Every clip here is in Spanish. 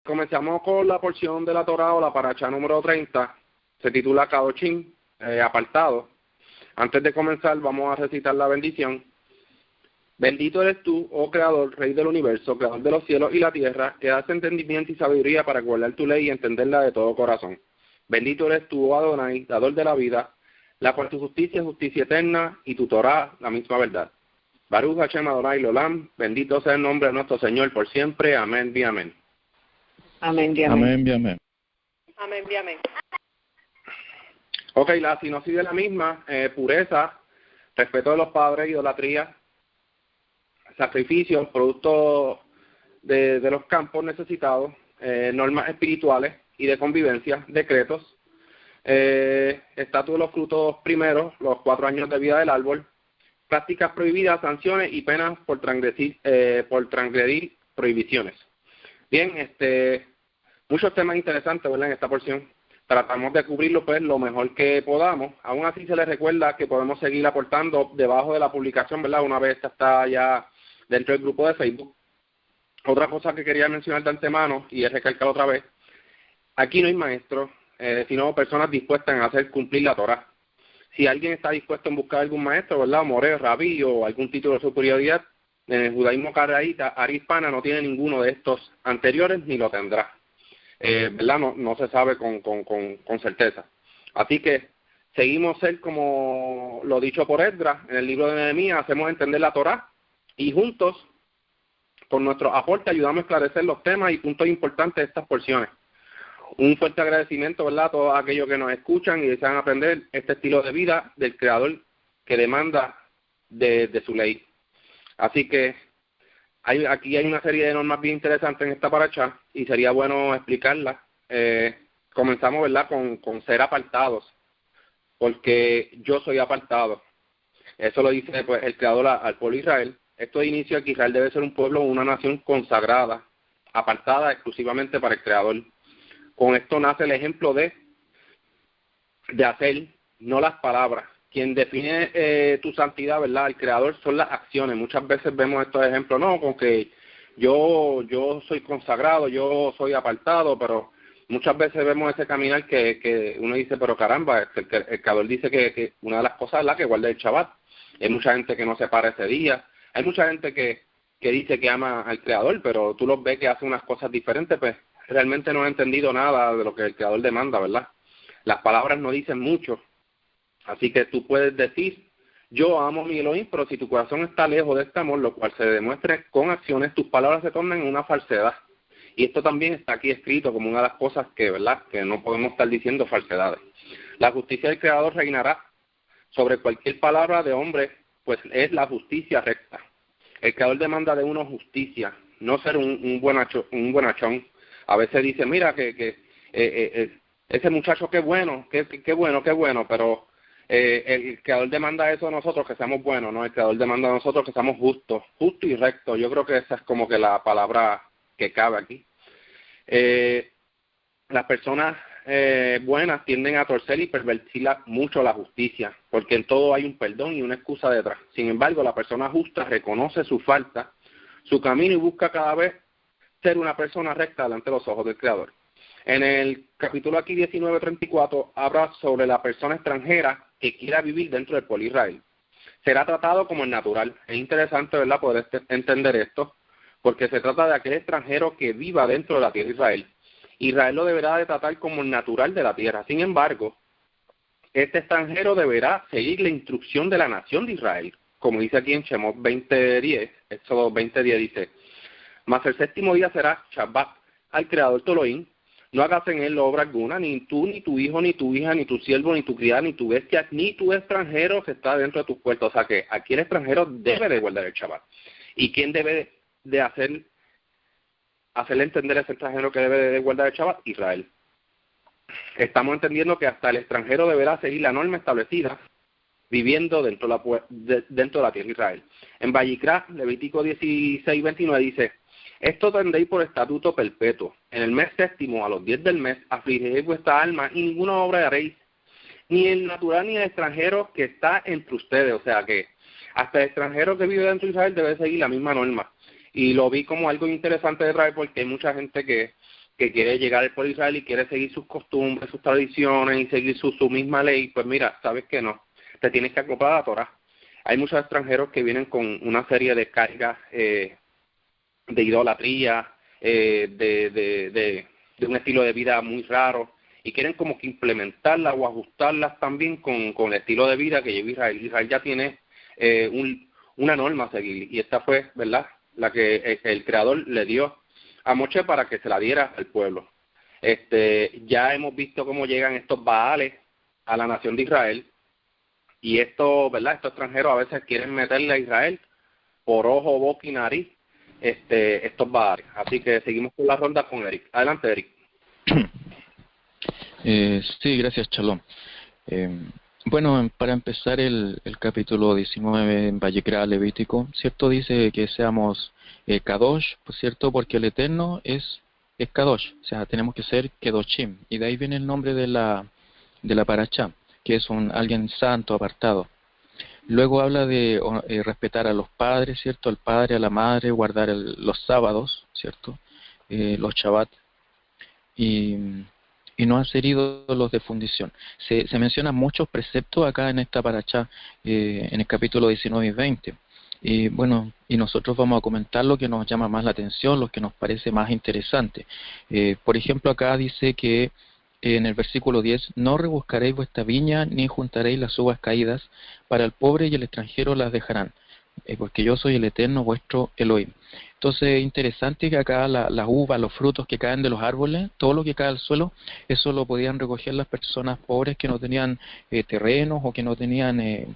Comenzamos con la porción de la Torá o la paracha número 30, se titula Kadoshim, apartado. Antes de comenzar vamos a recitar la bendición. Bendito eres tú, oh Creador, Rey del universo, Creador de los cielos y la tierra, que das entendimiento y sabiduría para guardar tu ley y entenderla de todo corazón. Bendito eres tú, oh Adonai, dador de la vida, la cual tu justicia es justicia eterna y tu Torá la misma verdad. Baruch Hashem Adonai Lolam, bendito sea el nombre de nuestro Señor por siempre. Amén, y amén. Amén, y amén. Amén, y amén. Amén, y amén. Ok, la sinopsis de la misma, pureza, respeto de los padres, idolatría, sacrificios, productos de los campos necesitados, normas espirituales y de convivencia, decretos, estatus de los frutos primeros, los 4 años de vida del árbol, prácticas prohibidas, sanciones y penas por transgredir prohibiciones. Bien, muchos temas interesantes, ¿verdad?, en esta porción. Tratamos de cubrirlo pues lo mejor que podamos. Aún así se les recuerda que podemos seguir aportando debajo de la publicación, ¿verdad?, una vez esta está ya dentro del grupo de Facebook. Otra cosa que quería mencionar de antemano, y es recalcar otra vez, aquí no hay maestros, sino personas dispuestas a hacer cumplir la Torá. Si alguien está dispuesto en buscar algún maestro, ¿verdad?, moreo, rabí o algún título de superioridad, en el judaísmo caraíta, área hispana no tiene ninguno de estos anteriores ni lo tendrá. ¿Verdad? No se sabe con certeza. Así que seguimos ser como lo dicho por Esdras en el libro de Nehemías, hacemos entender la Torá y juntos, con nuestro aporte, ayudamos a esclarecer los temas y puntos importantes de estas porciones. Un fuerte agradecimiento, ¿verdad?, a todos aquellos que nos escuchan y desean aprender este estilo de vida del Creador que demanda de su ley. Así que aquí hay una serie de normas bien interesantes en esta paracha y sería bueno explicarlas. Comenzamos, ¿verdad?, con ser apartados, porque yo soy apartado. Eso lo dice pues el Creador al pueblo de Israel. Esto de inicio de que Israel debe ser un pueblo, una nación consagrada, apartada exclusivamente para el Creador. Con esto nace el ejemplo de hacer, no las palabras. Quien define tu santidad, ¿verdad?, el Creador, son las acciones. Muchas veces vemos estos ejemplos, no, con que yo soy consagrado, yo soy apartado, pero muchas veces vemos ese caminar que uno dice, pero caramba, el Creador dice que una de las cosas es la que guarda el Shabbat. Hay mucha gente que no se para ese día, hay mucha gente que dice que ama al Creador, pero tú los ves que hacen unas cosas diferentes, pues realmente no han entendido nada de lo que el Creador demanda, ¿verdad? Las palabras no dicen mucho. Así que tú puedes decir, yo amo a mi Elohim, pero si tu corazón está lejos de este amor, lo cual se demuestre con acciones, tus palabras se tornan en una falsedad. Y esto también está aquí escrito como una de las cosas que, ¿verdad?, que no podemos estar diciendo falsedades. La justicia del Creador reinará sobre cualquier palabra de hombre, pues es la justicia recta. El Creador demanda de uno justicia, no ser un buenachón. A veces dice, mira, ese muchacho qué bueno, pero el Creador demanda eso de nosotros, que seamos buenos, ¿no? El Creador demanda de nosotros que seamos justos y rectos. Yo creo que esa es como que la palabra que cabe aquí. Las personas buenas tienden a torcer y pervertir mucho la justicia, porque en todo hay un perdón y una excusa detrás. Sin embargo, la persona justa reconoce su falta, su camino y busca cada vez ser una persona recta delante de los ojos del Creador. En el capítulo aquí 19:34 habla sobre la persona extranjera que quiera vivir dentro del pueblo de Israel. Será tratado como el natural. Es interesante, ¿verdad?, poder entender esto, porque se trata de aquel extranjero que viva dentro de la tierra de Israel. Israel lo deberá de tratar como el natural de la tierra. Sin embargo, este extranjero deberá seguir la instrucción de la nación de Israel, como dice aquí en Shemot 20:10, Éxodo 20:10 dice, mas el séptimo día será Shabbat al Creador tu Elohim. No hagas en él obra alguna, ni tú, ni tu hijo, ni tu hija, ni tu siervo, ni tu criada, ni tu bestia, ni tu extranjero que está dentro de tus puertos. O sea que aquí el extranjero debe de guardar el Shabbat. ¿Y quién debe de hacerle entender a ese extranjero que debe de guardar el Shabbat? Israel. Estamos entendiendo que hasta el extranjero deberá seguir la norma establecida viviendo dentro de la tierra de Israel. En Vayikra, Levítico 16:29 dice, esto tendréis por estatuto perpetuo. En el mes séptimo, a los 10 del mes, afligiréis vuestra alma y ninguna obra haréis, ni el natural ni el extranjero que está entre ustedes. O sea que hasta el extranjero que vive dentro de Israel debe seguir la misma norma. Y lo vi como algo interesante de traer porque hay mucha gente que que quiere llegar al pueblo de Israel y quiere seguir sus costumbres, sus tradiciones y seguir su misma ley, pues mira, sabes que no, te tienes que acoplar a la Torá. Hay muchos extranjeros que vienen con una serie de cargas de idolatría, de un estilo de vida muy raro, y quieren como que implementarlas o ajustarlas también con el estilo de vida que lleva Israel. Israel ya tiene una norma a seguir, y esta fue, ¿verdad?, la que el Creador le dio a Moshe para que se la diera al pueblo. Ya hemos visto cómo llegan estos Baales a la nación de Israel, y ¿verdad?, estos extranjeros a veces quieren meterle a Israel por ojo, boca y nariz estos Baales. Así que seguimos con la ronda con Eric. Adelante, Eric. Sí, gracias, Shalom. Bueno, para empezar el capítulo 19 en Vayikra Levítico, ¿cierto? Dice que seamos Kadosh, pues, ¿cierto? Porque el Eterno es Kadosh, o sea, tenemos que ser Kedoshim, y de ahí viene el nombre de la Parashá, que es alguien santo, apartado. Luego habla de respetar a los padres, ¿cierto? Al padre, a la madre, guardar los sábados, ¿cierto? Los Shabbat, y no hacer ídolos de fundición. Se mencionan muchos preceptos acá en esta parashá, en el capítulo 19 y 20. Y bueno, y nosotros vamos a comentar lo que nos llama más la atención, lo que nos parece más interesante. Por ejemplo, acá dice que en el versículo 10, no rebuscaréis vuestra viña, ni juntaréis las uvas caídas, para el pobre y el extranjero las dejarán, porque yo soy el Eterno vuestro Elohim. Entonces es interesante que acá las uvas, los frutos que caen de los árboles, todo lo que cae al suelo, eso lo podían recoger las personas pobres que no tenían terrenos, o que no tenían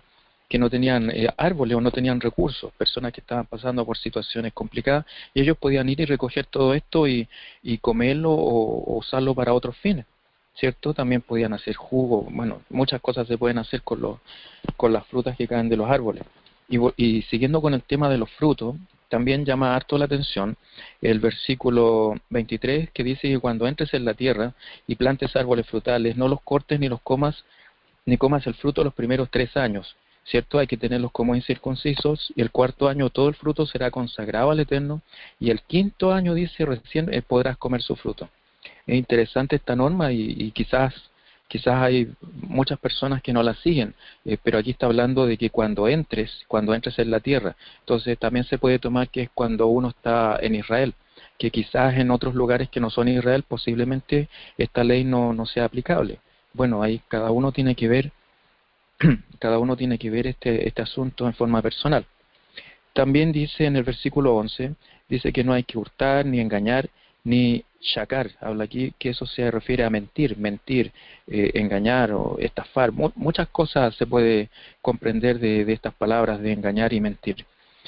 árboles, o no tenían recursos, personas que estaban pasando por situaciones complicadas, y ellos podían ir y recoger todo esto y comerlo o usarlo para otros fines, ¿cierto? También podían hacer jugo, bueno, muchas cosas se pueden hacer con las frutas que caen de los árboles. Y siguiendo con el tema de los frutos, también llama harto la atención el versículo 23, que dice que cuando entres en la tierra y plantes árboles frutales, no los cortes ni los comas, ni comas el fruto los primeros 3 años, ¿cierto? Hay que tenerlos como incircuncisos, y el 4º año todo el fruto será consagrado al Eterno, y el 5º año, dice, recién podrás comer su fruto. Es interesante esta norma, y quizás hay muchas personas que no la siguen, pero aquí está hablando de que cuando entres en la tierra. Entonces también se puede tomar que es cuando uno está en Israel, que quizás en otros lugares que no son Israel posiblemente esta ley no sea aplicable. Bueno, ahí cada uno tiene que ver este asunto en forma personal. También dice en el versículo 11, dice que no hay que hurtar, ni engañar, ni shakar. Habla aquí que eso se refiere a mentir, engañar o estafar. Muchas cosas se puede comprender de estas palabras de engañar y mentir,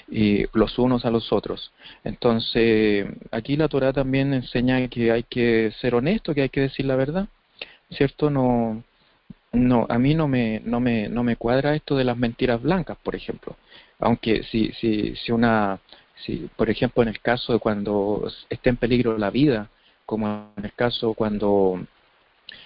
y los unos a los otros. Entonces, aquí la Torá también enseña que hay que ser honesto, que hay que decir la verdad, ¿cierto? A mí no me cuadra esto de las mentiras blancas, por ejemplo. Aunque si por ejemplo, en el caso de cuando esté en peligro la vida, como en el caso cuando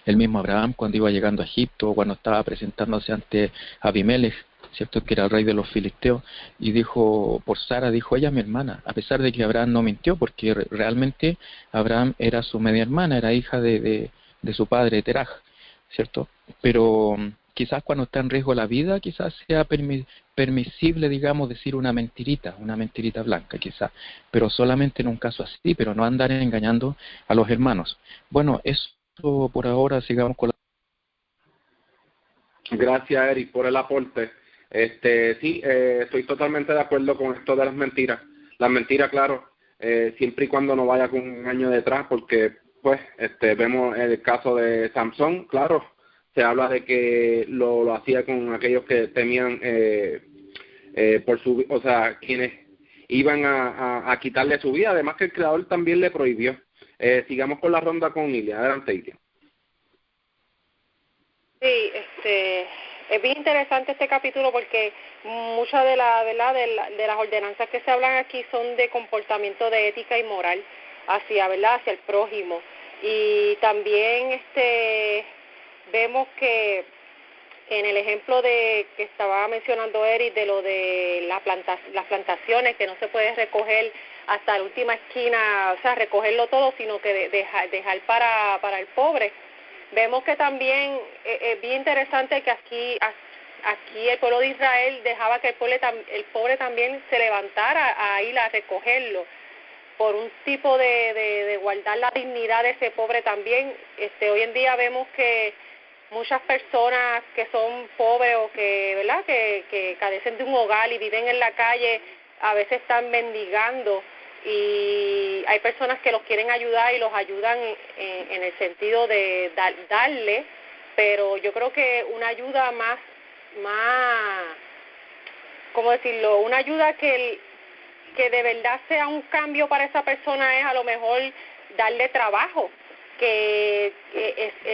el mismo Abraham, cuando iba llegando a Egipto, cuando estaba presentándose ante Abimelech, ¿cierto?, que era el rey de los filisteos, y dijo, por Sara, dijo, ella es mi hermana, a pesar de que Abraham no mintió, porque realmente Abraham era su media hermana, era hija de su padre Teraj, ¿cierto? Pero quizás cuando está en riesgo la vida, quizás sea permisible, digamos, decir una mentirita blanca, quizás, pero solamente en un caso así, pero no andar engañando a los hermanos. Bueno, eso por ahora. Sigamos con la... Gracias, Eric, por el aporte. Sí, estoy totalmente de acuerdo con esto de las mentiras. Las mentiras, claro, siempre y cuando no vaya con un año detrás, porque pues vemos el caso de Samson, claro, se habla de que lo hacía con aquellos que temían o sea, quienes iban a quitarle su vida, además que el Creador también le prohibió. Sigamos con la ronda con Ilia. Adelante, Ilia. Sí, es bien interesante este capítulo porque muchas de las ordenanzas que se hablan aquí son de comportamiento de ética y moral hacia el prójimo. Y también vemos que en el ejemplo que estaba mencionando Eric, de lo de las plantaciones, que no se puede recoger hasta la última esquina, o sea, recogerlo todo, sino que dejar para el pobre. Vemos que también es bien interesante que aquí el pueblo de Israel dejaba que el pobre también se levantara a ir a recogerlo, por un tipo de guardar la dignidad de ese pobre también. Hoy en día vemos que muchas personas que son pobres o que, ¿verdad?, que carecen de un hogar y viven en la calle, a veces están mendigando, y hay personas que los quieren ayudar y los ayudan en el sentido de darle, pero yo creo que una ayuda más, ¿cómo decirlo?, una ayuda que de verdad sea un cambio para esa persona es a lo mejor darle trabajo, que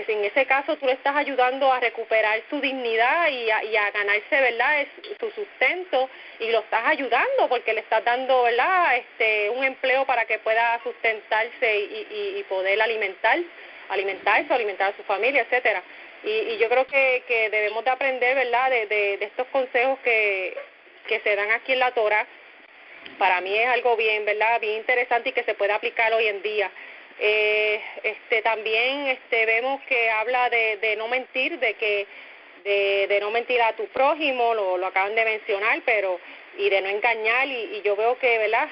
en ese caso tú le estás ayudando a recuperar su dignidad y a ganarse, ¿verdad?, su sustento, y lo estás ayudando porque le estás dando, ¿verdad?, un empleo para que pueda sustentarse y poder alimentarse o alimentar a su familia, etcétera. Y yo creo que debemos de aprender, ¿verdad?, de estos consejos que se dan aquí en la Torá. Para mí es algo bien, ¿verdad?, bien interesante y que se puede aplicar hoy en día. También vemos que habla de no mentir, de no mentir a tu prójimo, lo acaban de mencionar, pero y de no engañar, y yo veo que, ¿verdad?,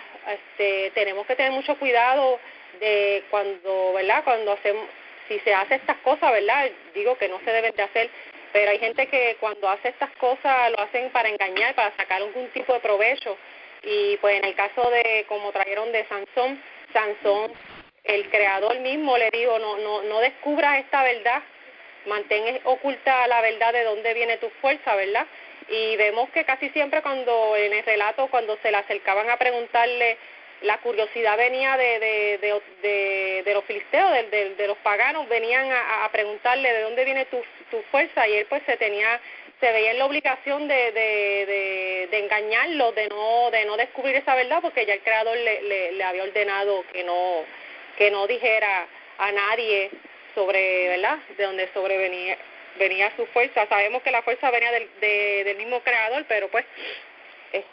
tenemos que tener mucho cuidado de cuando, ¿verdad?, si se hace estas cosas, ¿verdad?, digo que no se deben de hacer, pero hay gente que cuando hace estas cosas lo hacen para engañar, para sacar algún tipo de provecho. Y pues en el caso de, como trajeron de Sansón, el creador mismo le dijo, no descubras esta verdad, mantén oculta la verdad de dónde viene tu fuerza, ¿verdad? Y vemos que casi siempre en el relato, cuando se le acercaban a preguntarle, la curiosidad venía de los filisteos, de los paganos, venían a preguntarle de dónde viene tu fuerza, y él pues se veía en la obligación de engañarlo, de no descubrir esa verdad, porque ya el Creador le había ordenado que no dijera a nadie sobre, ¿verdad?, de dónde venía su fuerza. Sabemos que la fuerza venía del mismo Creador, pero pues es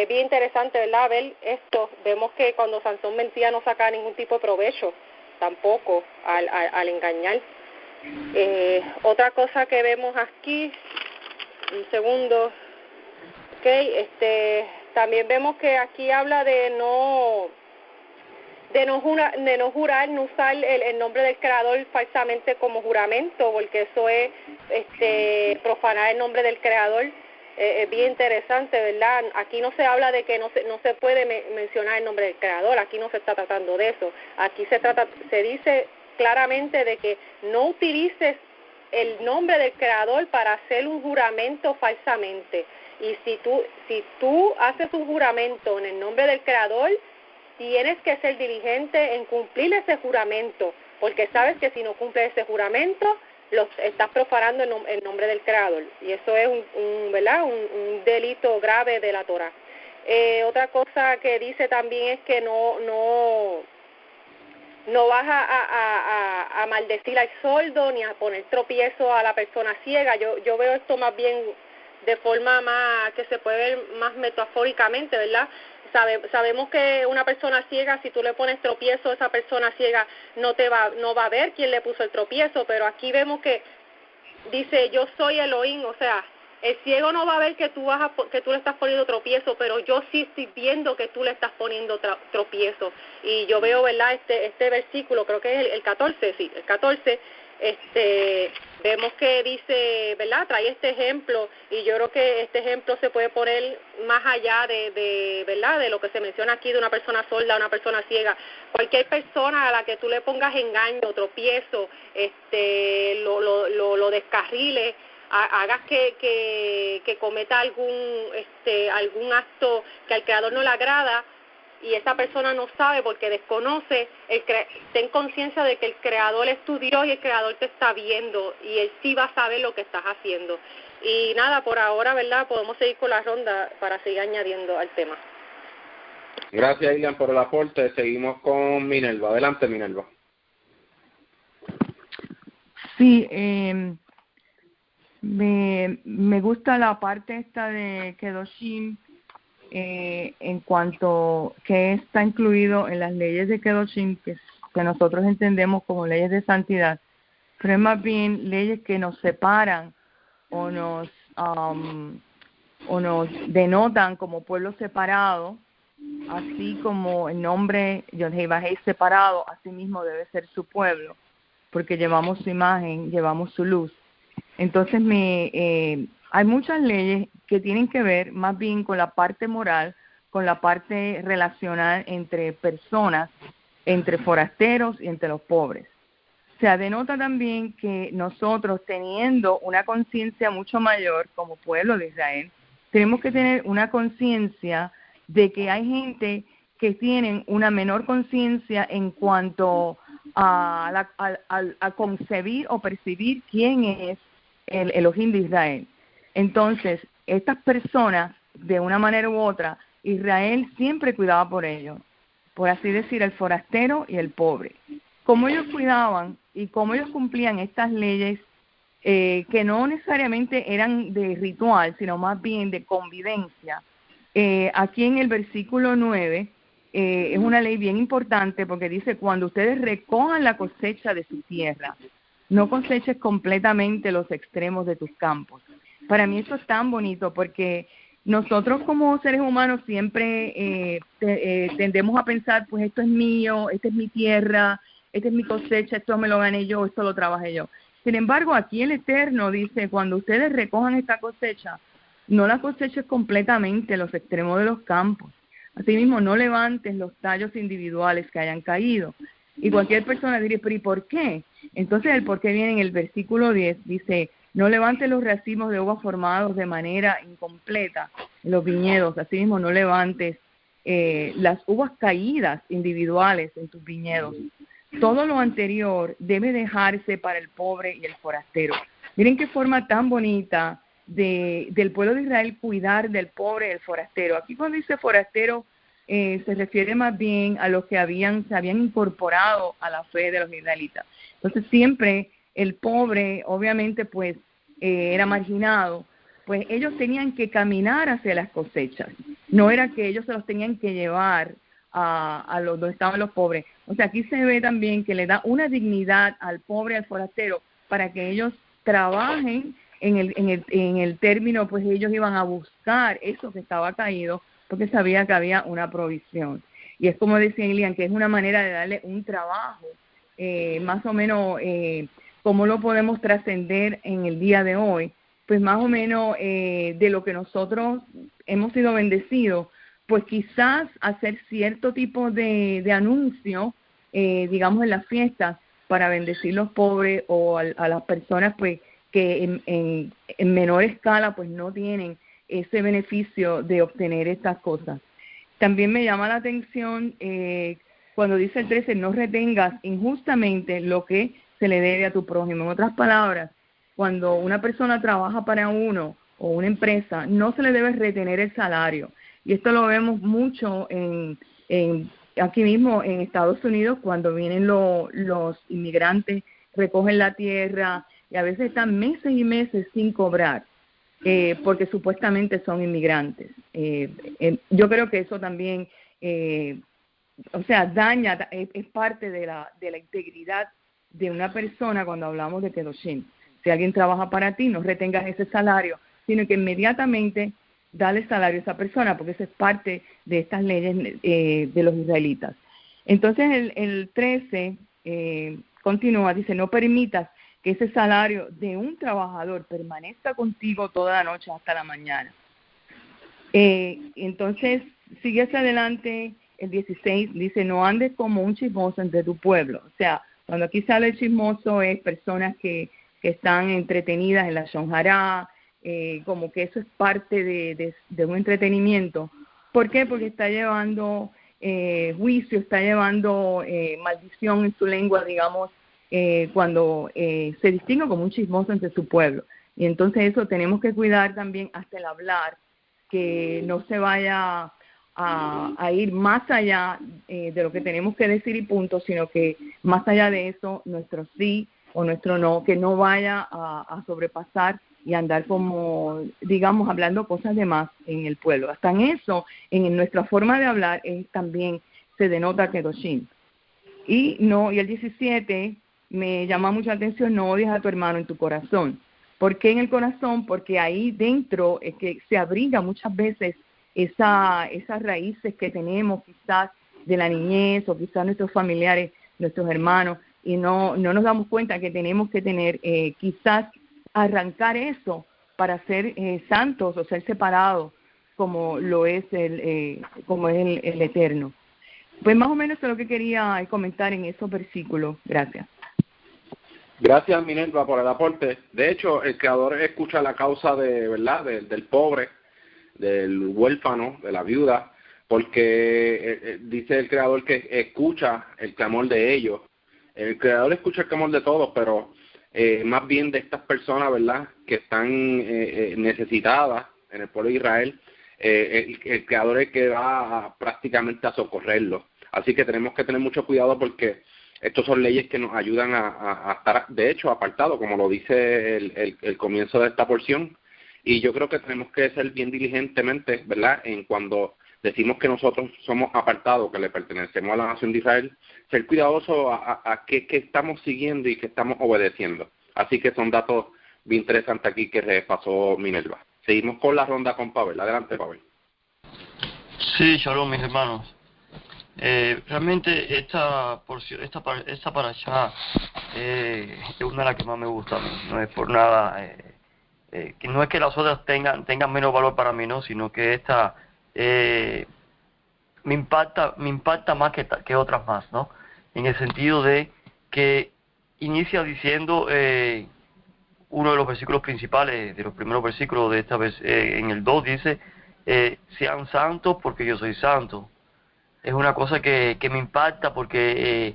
bien interesante, ¿verdad?, ver esto. Vemos que cuando Sansón mentía no sacaba ningún tipo de provecho tampoco al engañar. Otra cosa que vemos aquí, un segundo, también vemos que aquí habla de no jurar, no usar el nombre del Creador falsamente como juramento, porque eso es profanar el nombre del Creador. Es bien interesante, ¿verdad? Aquí no se habla de que no se puede mencionar el nombre del Creador, aquí no se está tratando de eso. Aquí se dice claramente de que no utilices el nombre del Creador para hacer un juramento falsamente. Y si tú haces un juramento en el nombre del Creador, tienes que ser diligente en cumplir ese juramento, porque sabes que si no cumples ese juramento, estás profanando el nombre del Creador, y eso es ¿verdad?, un delito grave de la Torá. Otra cosa que dice también es que no vas a maldecir al sordo ni a poner tropiezo a la persona ciega. Yo veo esto más bien de forma más que se puede ver más metafóricamente, ¿verdad? Sabemos que una persona ciega, si tú le pones tropiezo, esa persona ciega no va a ver quién le puso el tropiezo, pero aquí vemos que dice, yo soy Elohim, o sea, el ciego no va a ver que tú le estás poniendo tropiezo, pero yo sí estoy viendo que tú le estás poniendo tropiezo. Y yo veo, ¿verdad?, este versículo, creo que es el 14, sí, el 14, vemos que dice, ¿verdad?, trae este ejemplo, y yo creo que este ejemplo se puede poner más allá ¿verdad?, de lo que se menciona aquí de una persona sorda, una persona ciega. Cualquier persona a la que tú le pongas engaño, tropiezo, lo descarriles, hagas que cometa algún acto que al Creador no le agrada, y esa persona no sabe porque desconoce, ten conciencia de que el Creador es tu Dios y el Creador te está viendo, y Él sí va a saber lo que estás haciendo. Y nada, por ahora, ¿verdad?, podemos seguir con la ronda para seguir añadiendo al tema. Gracias, Ilian, por el aporte. Seguimos con Minerva. Adelante, Minerva. Sí, me gusta la parte esta de Kedoshim, en cuanto que está incluido en las leyes de Kedoshim, que nosotros entendemos como leyes de santidad, pero es más bien leyes que nos separan o nos denotan como pueblo separado, así como el nombre Yod-Heh Vah-Heh separado, así mismo debe ser su pueblo, porque llevamos su imagen, llevamos su luz. Entonces hay muchas leyes que tienen que ver más bien con la parte moral, con la parte relacional entre personas, entre forasteros y entre los pobres. O sea, denota también que nosotros, teniendo una conciencia mucho mayor como pueblo de Israel, tenemos que tener una conciencia de que hay gente que tienen una menor conciencia en cuanto a concebir o percibir quién es el Elohim de Israel. Entonces, estas personas, de una manera u otra, Israel siempre cuidaba por ellos, por así decir, el forastero y el pobre. Cómo ellos cuidaban y cómo ellos cumplían estas leyes que no necesariamente eran de ritual, sino más bien de convivencia. Aquí en el versículo 9 es una ley bien importante porque dice, cuando ustedes recojan la cosecha de su tierra, no coseches completamente los extremos de tus campos. Para mí eso es tan bonito porque nosotros como seres humanos siempre tendemos a pensar, pues esto es mío, esta es mi tierra, esta es mi cosecha, esto me lo gané yo, esto lo trabajé yo. Sin embargo, aquí el Eterno dice, cuando ustedes recojan esta cosecha, no la coseches completamente los extremos de los campos. Asimismo, no levantes los tallos individuales que hayan caído. Y cualquier persona diría, pero ¿y por qué? Entonces el por qué viene en el versículo 10, dice, no levantes los racimos de uvas formados de manera incompleta en los viñedos. Asimismo, no levantes las uvas caídas individuales en tus viñedos. Todo lo anterior debe dejarse para el pobre y el forastero. Miren qué forma tan bonita del pueblo de Israel cuidar del pobre y del forastero. Aquí cuando dice forastero se refiere más bien a los que se habían incorporado a la fe de los israelitas. Entonces siempre el pobre, obviamente, pues era marginado, pues ellos tenían que caminar hacia las cosechas. No era que ellos se los tenían que llevar a los donde estaban los pobres. O sea, aquí se ve también que le da una dignidad al pobre, al forastero, para que ellos trabajen en el término, pues ellos iban a buscar eso que estaba caído, porque sabía que había una provisión. Y es como decía Ilian, que es una manera de darle un trabajo, más o menos, cómo lo podemos trascender en el día de hoy, pues más o menos de lo que nosotros hemos sido bendecidos, pues quizás hacer cierto tipo de anuncio, digamos en las fiestas, para bendecir los pobres o a las personas pues que en menor escala pues no tienen ese beneficio de obtener estas cosas. También me llama la atención cuando dice el 13, no retengas injustamente lo que se le debe a tu prójimo. En otras palabras, cuando una persona trabaja para uno o una empresa, no se le debe retener el salario. Y esto lo vemos mucho aquí mismo en Estados Unidos, cuando vienen los inmigrantes, recogen la tierra y a veces están meses y meses sin cobrar, porque supuestamente son inmigrantes. Yo creo que eso también, daña, es parte de la integridad de una persona cuando hablamos de Kedoshim. Si alguien trabaja para ti, no retengas ese salario, sino que inmediatamente dale salario a esa persona, porque eso es parte de estas leyes de los israelitas. Entonces el 13 continúa, dice, no permitas que ese salario de un trabajador permanezca contigo toda la noche hasta la mañana. Entonces sigue hacia adelante el 16, dice, no andes como un chismoso entre tu pueblo. O sea, cuando aquí sale el chismoso es personas que están entretenidas en la shonjará, como que eso es parte de un entretenimiento. ¿Por qué? Porque está llevando juicio, está llevando maldición en su lengua, digamos, cuando se distingue como un chismoso entre su pueblo. Y entonces eso tenemos que cuidar también hasta el hablar, que no se vaya a ir más allá de lo que tenemos que decir y punto, sino que más allá de eso, nuestro sí o nuestro no, que no vaya a sobrepasar y andar como, digamos, hablando cosas de más en el pueblo. Hasta en eso, en nuestra forma de hablar, también se denota Kedoshim. Y el 17 me llama mucha atención, no odies a tu hermano en tu corazón. ¿Por qué en el corazón? Porque ahí dentro es que se abriga muchas veces esas raíces que tenemos quizás de la niñez o quizás nuestros familiares, nuestros hermanos, y no nos damos cuenta que tenemos que tener quizás arrancar eso para ser santos o ser separados como lo es el Eterno. Pues más o menos eso es lo que quería comentar en esos versículos. Gracias. Gracias, Minerva, por el aporte. De hecho, el Creador escucha la causa del pobre, del huérfano, de la viuda, porque dice el Creador que escucha el clamor de ellos. El Creador escucha el clamor de todos, pero más bien de estas personas, ¿verdad?, que están necesitadas en el pueblo de Israel. El Creador es el que va prácticamente a socorrerlos. Así que tenemos que tener mucho cuidado porque estos son leyes que nos ayudan a estar, de hecho, apartados, como lo dice el comienzo de esta porción. Y yo creo que tenemos que ser bien diligentemente, ¿verdad?, en cuando decimos que nosotros somos apartados, que le pertenecemos a la nación de Israel, ser cuidadosos a qué estamos siguiendo y qué estamos obedeciendo. Así que son datos bien interesantes aquí que repasó Minerva. Seguimos con la ronda con Pavel. Adelante, Pavel. Sí, shalom, mis hermanos. Realmente esta porción, esta parashá es una de las que más me gusta. No es por nada, que no es que las otras tengan menos valor para mí, no, sino que esta me impacta más que otras más, ¿no? En el sentido de que inicia diciendo uno de los versículos principales, de los primeros versículos de esta vez, en el 2 dice, sean santos porque yo soy santo. Es una cosa que me impacta porque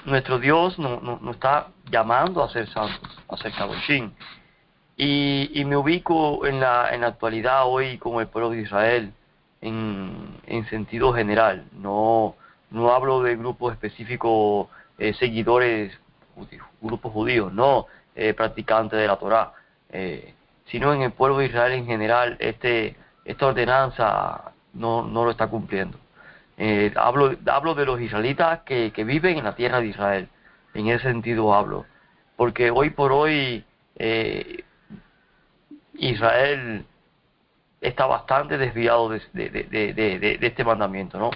nuestro Dios nos está llamando a ser santos, a ser kadoshim. Y me ubico en la actualidad hoy como el pueblo de Israel en sentido general. No hablo de grupos específicos, seguidores, grupos judíos, no practicantes de la Torá, sino en el pueblo de Israel en general. Esta ordenanza no lo está cumpliendo. Hablo de los israelitas que viven en la tierra de Israel. En ese sentido hablo, porque hoy por hoy Israel está bastante desviado de este mandamiento, ¿no?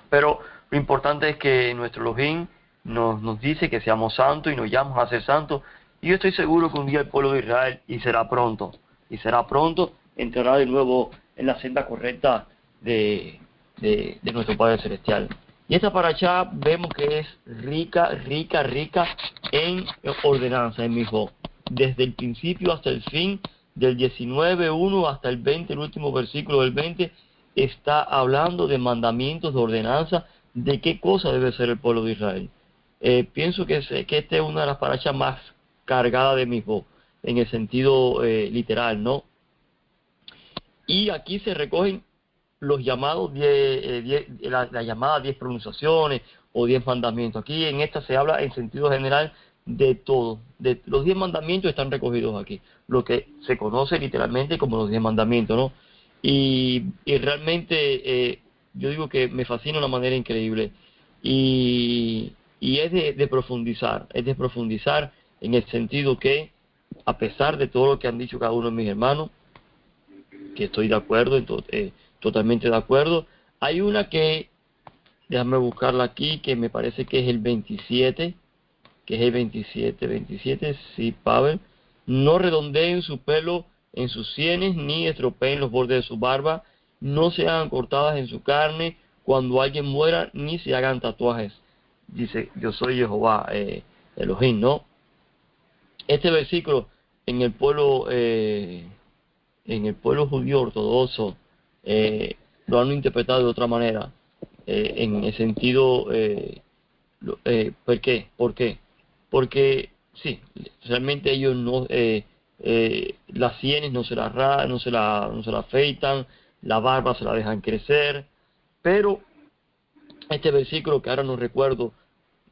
Pero lo importante es que nuestro Elohim nos dice que seamos santos y nos llama a ser santos. Y yo estoy seguro que un día el pueblo de Israel, y será pronto, entrará de nuevo en la senda correcta de nuestro Padre Celestial. Y esta parashá vemos que es rica en ordenanza, en Mijó. Desde el principio hasta el fin, del 19:1 hasta el 20, el último versículo del 20, está hablando de mandamientos, de ordenanza, de qué cosa debe ser el pueblo de Israel. Pienso que esta es una de las parashas más cargadas de Mijó, en el sentido literal, ¿no? Y aquí se recogen los llamados las llamadas 10 pronunciaciones o 10 mandamientos. Aquí en esta se habla en sentido general de todo. Los 10 mandamientos están recogidos aquí, lo que se conoce literalmente como los 10 mandamientos, ¿no? Y realmente yo digo que me fascina de una manera increíble. Y es de profundizar, en el sentido que, a pesar de todo lo que han dicho cada uno de mis hermanos, que estoy de acuerdo, totalmente de acuerdo, hay una que, déjame buscarla aquí, que me parece que es el 27, sí, Pavel, no redondeen su pelo en sus sienes, ni estropeen los bordes de su barba, no se hagan cortadas en su carne cuando alguien muera, ni se hagan tatuajes. Dice, yo soy Jehová, Elohim, ¿no? Este versículo en el pueblo judío ortodoxo lo han interpretado de otra manera, en el sentido, ¿por qué? Porque sí, realmente ellos no, las sienes no se las afeitan, la barba se la dejan crecer, pero este versículo que ahora no recuerdo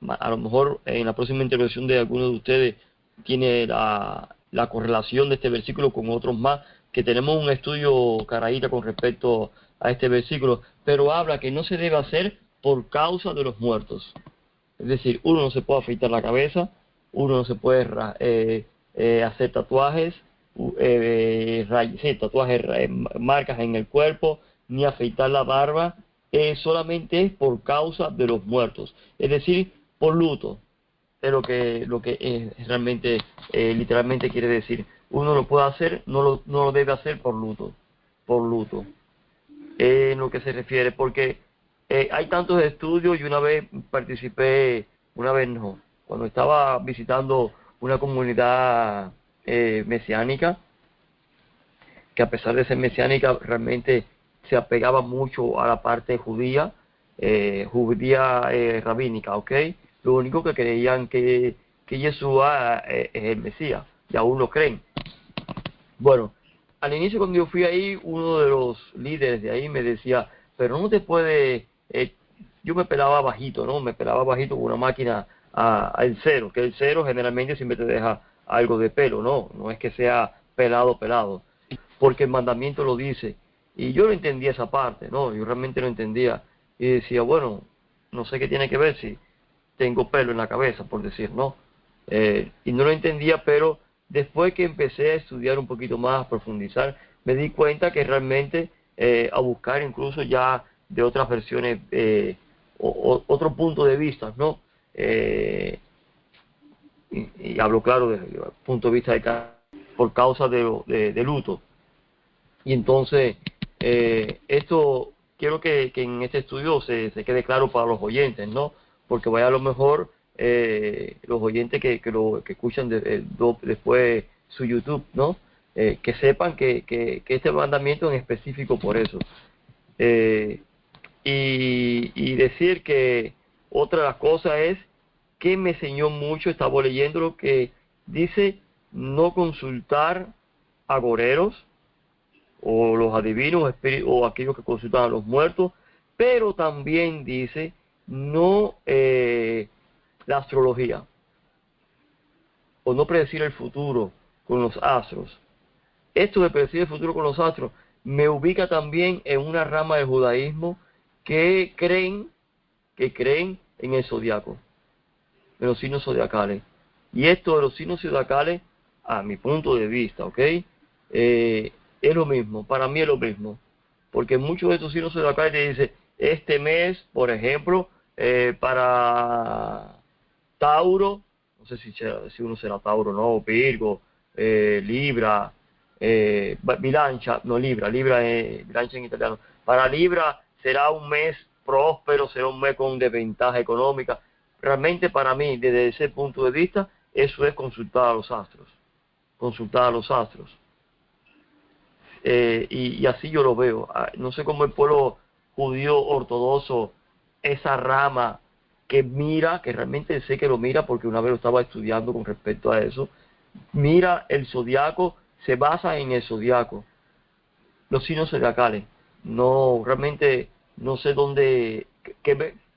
a lo mejor en la próxima intervención de alguno de ustedes tiene la correlación de este versículo con otros más, que tenemos un estudio caraíta con respecto a este versículo, pero habla que no se debe hacer por causa de los muertos. Es decir, uno no se puede afeitar la cabeza, uno no se puede hacer tatuajes, marcas en el cuerpo, ni afeitar la barba, solamente es por causa de los muertos, es decir, por luto. Es lo que realmente, literalmente quiere decir. Uno lo puede hacer, no lo debe hacer por luto. En lo que se refiere, porque hay tantos estudios, y una vez cuando estaba visitando una comunidad mesiánica, que a pesar de ser mesiánica realmente se apegaba mucho a la parte judía rabínica, ¿ok? Lo único que creían que Yeshua es el Mesías, y aún lo creen. Bueno, al inicio cuando yo fui ahí, uno de los líderes de ahí me decía, pero no te puede, yo me pelaba bajito, ¿no? Me pelaba bajito con una máquina al cero, que el cero generalmente siempre te deja algo de pelo, no es que sea pelado, porque el mandamiento lo dice. Y yo no entendía esa parte, ¿no? Yo realmente no entendía. Y decía, bueno, no sé qué tiene que ver si tengo pelo en la cabeza, por decir, ¿no? Y no lo entendía, pero después que empecé a estudiar un poquito más, a profundizar, me di cuenta que realmente a buscar incluso ya de otras versiones, otro punto de vista, ¿no? Y hablo claro desde el punto de vista por causa de luto. Y entonces, esto quiero que en este estudio se quede claro para los oyentes, ¿no? Porque vaya a lo mejor los oyentes que escuchan después su YouTube, ¿no? Que sepan que este mandamiento en específico por eso. Y decir que otra de las cosas es que me enseñó mucho, estaba leyendo lo que dice, no consultar agoreros o los adivinos o aquellos que consultan a los muertos, pero también dice no la astrología o no predecir el futuro con los astros. Esto de predecir el futuro con los astros me ubica también en una rama del judaísmo que creen en el zodiaco, en los signos zodiacales. Y esto de los signos zodiacales, a mi punto de vista, ¿ok? Es lo mismo, para mí es lo mismo, porque muchos de estos signos zodiacales te dicen, este mes, por ejemplo, para Tauro, no sé si uno será Tauro, no, Virgo, Libra, Bilancia, no Libra es Bilancia en italiano, para Libra será un mes próspero, será un mes con desventaja económica. Realmente para mí, desde ese punto de vista, eso es consultar a los astros. Y así yo lo veo. No sé cómo el pueblo judío ortodoxo, esa rama que mira, que realmente sé que lo mira porque una vez lo estaba estudiando con respecto a eso, mira el zodiaco, se basa en el zodiaco, los signos zodiacales. No, realmente no sé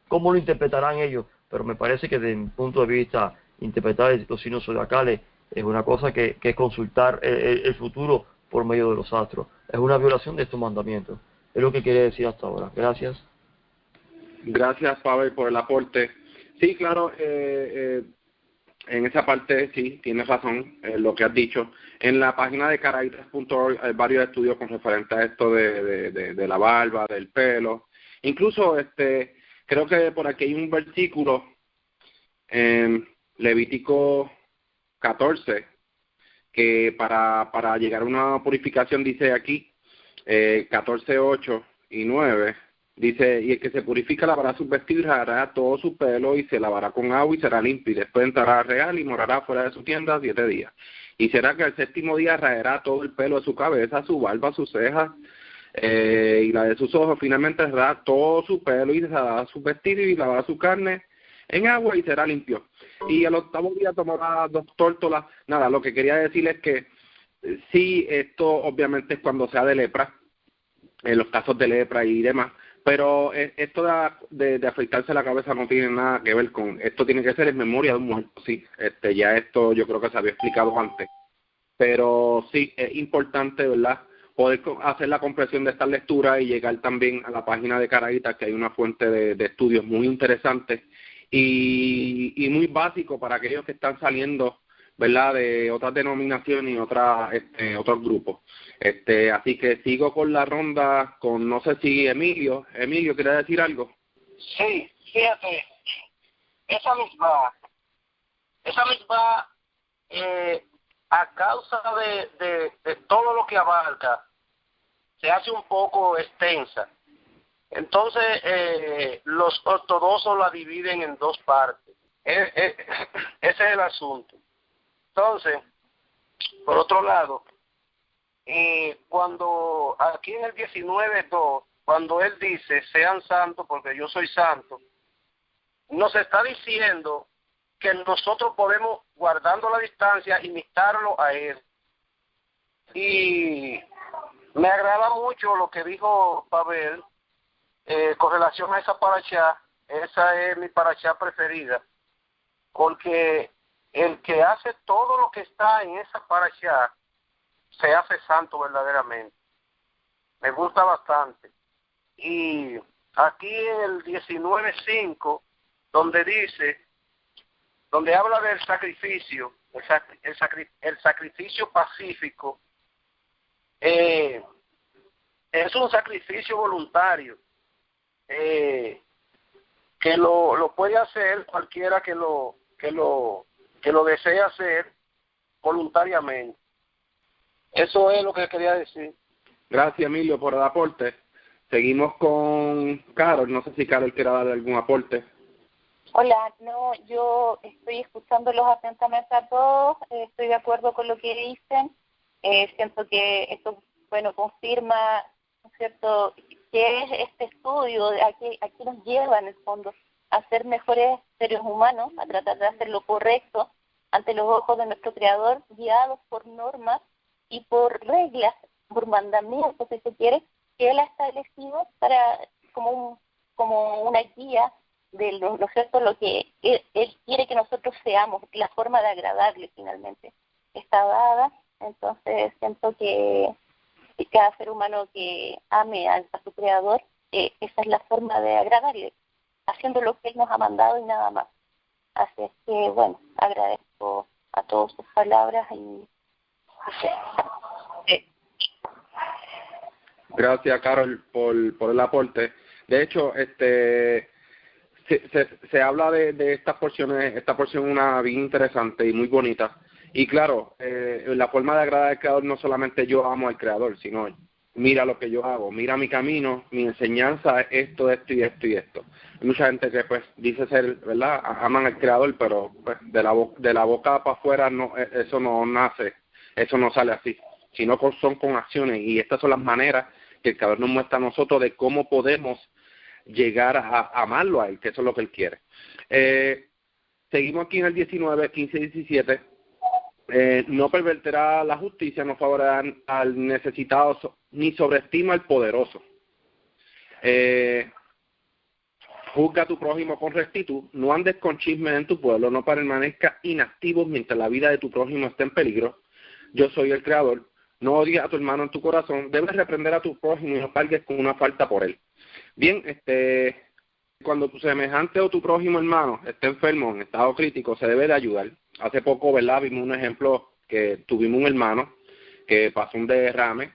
cómo lo interpretarán ellos, pero me parece que desde mi punto de vista, interpretar los signos zodiacales es una cosa que es consultar el futuro por medio de los astros. Es una violación de estos mandamientos. Es lo que quería decir hasta ahora. Gracias. Gracias, Pavel, por el aporte. Sí, claro, en esa parte sí, tienes razón, lo que has dicho. En la página de caraitas.org hay varios estudios con referente a esto de la barba, del pelo. Incluso creo que por aquí hay un versículo en Levítico 14 que para llegar a una purificación dice aquí 14, 8 y 9 dice, y el que se purifica lavará sus vestidos y rasgará todo su pelo y se lavará con agua y será limpio, y después entrará al real y morará fuera de su tienda 7 días. Y será que el séptimo día raerá todo el pelo de su cabeza, su barba, sus cejas y la de sus ojos. Finalmente rasgará todo su pelo y se lavará sus vestidos y lavará su carne en agua y será limpio. Y al octavo día tomará 2 tórtolas. Nada, lo que quería decir es que sí, esto obviamente es cuando sea de lepra, en los casos de lepra y demás, Pero esto de afeitarse la cabeza no tiene nada que ver con, esto tiene que ser en memoria de un muerto, sí. Ya esto yo creo que se había explicado antes. Pero sí, es importante, ¿verdad?, poder hacer la comprensión de estas lecturas y llegar también a la página de Caraítas, que hay una fuente de estudios muy interesantes y muy básico para aquellos que están saliendo, ¿verdad?, de otras denominaciones y otros grupos. Así que sigo con la ronda con, no sé si Emilio ¿quiere decir algo? Sí, fíjate, esa misma a causa de todo lo que abarca, se hace un poco extensa. Entonces, los ortodoxos la dividen en dos partes. Ese es el asunto. Entonces, por otro lado, cuando aquí en el 19.2, cuando él dice, sean santos porque yo soy santo, nos está diciendo que nosotros podemos, guardando la distancia, imitarlo a él. Y me agrada mucho lo que dijo Pavel con relación a esa parashá. Esa es mi parashá preferida, porque el que hace todo lo que está en esa parashá se hace santo verdaderamente. Me gusta bastante. Y aquí en el 19.5, donde habla del sacrificio, el sacrificio pacífico, es un sacrificio voluntario, que lo puede hacer cualquiera que lo desee hacer voluntariamente. Eso es lo que quería decir. Gracias, Emilio, por el aporte. Seguimos con Carol. No sé si Carol quiere darle algún aporte. Hola, no, yo estoy escuchándolos atentamente a todos, estoy de acuerdo con lo que dicen, siento que esto, bueno, confirma, ¿no es cierto?, que es este estudio, a qué nos lleva en el fondo, a ser mejores seres humanos, a tratar de hacer lo correcto ante los ojos de nuestro Creador, guiados por normas y por reglas, por mandamientos, si se quiere, que Él ha establecido para como una guía de lo cierto, lo que él quiere que nosotros seamos, la forma de agradarle finalmente está dada. Entonces siento que cada ser humano que ame a su Creador, esa es la forma de agradarle, haciendo lo que Él nos ha mandado y nada más. Así es que, bueno, agradezco a todas sus palabras y Gracias, Carol, por el aporte. De hecho, se habla de estas porciones, esta porción es una bien interesante y muy bonita. Y claro, la forma de agradar al Creador no solamente yo amo al Creador, sino mira lo que yo hago, mira mi camino, mi enseñanza es esto y esto y esto. Hay mucha gente que pues dice ser, ¿verdad?, aman al Creador, pero pues de la boca para afuera no, eso no nace, eso no sale así, sino son con acciones, y estas son las maneras que el Creador nos muestra a nosotros de cómo podemos llegar a amarlo a Él, que eso es lo que Él quiere. Seguimos aquí en el 19, 15 y 17. No pervertirá la justicia, no favorecerá al necesitado, ni sobreestima al poderoso. Juzga a tu prójimo con rectitud, no andes con chismes en tu pueblo, no permanezcas inactivo mientras la vida de tu prójimo esté en peligro. Yo soy el Creador. No odies a tu hermano en tu corazón, debes reprender a tu prójimo y no cargues con una falta por él. Bien, cuando tu semejante o tu prójimo hermano esté enfermo, en estado crítico, se debe de ayudar. Hace poco, ¿verdad?, vimos un ejemplo que tuvimos un hermano que pasó un derrame,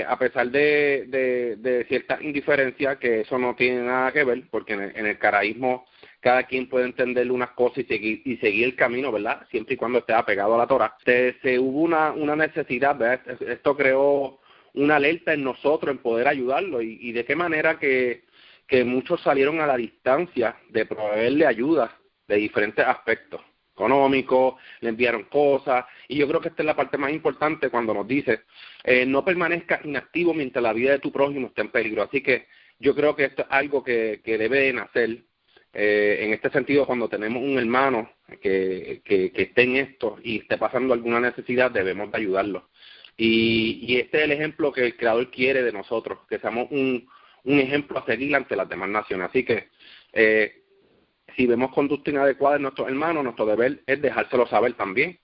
a pesar de cierta indiferencia, que eso no tiene nada que ver, porque en el caraísmo cada quien puede entender unas cosas y seguir el camino, ¿verdad?, siempre y cuando esté apegado a la Torah. Se hubo una necesidad, ¿verdad? Esto creó una alerta en nosotros en poder ayudarlo, y de qué manera que muchos salieron a la distancia de proveerle ayuda de diferentes aspectos económicos, le enviaron cosas, y yo creo que esta es la parte más importante cuando nos dice, no permanezcas inactivo mientras la vida de tu prójimo esté en peligro. Así que yo creo que esto es algo que debe de nacer, en este sentido, cuando tenemos un hermano que esté en esto y esté pasando alguna necesidad, debemos de ayudarlo. Y este es el ejemplo que el Creador quiere de nosotros, que seamos un un ejemplo a seguir ante las demás naciones. Así que si vemos conducta inadecuada en nuestros hermanos, nuestro deber es dejárselo saber también.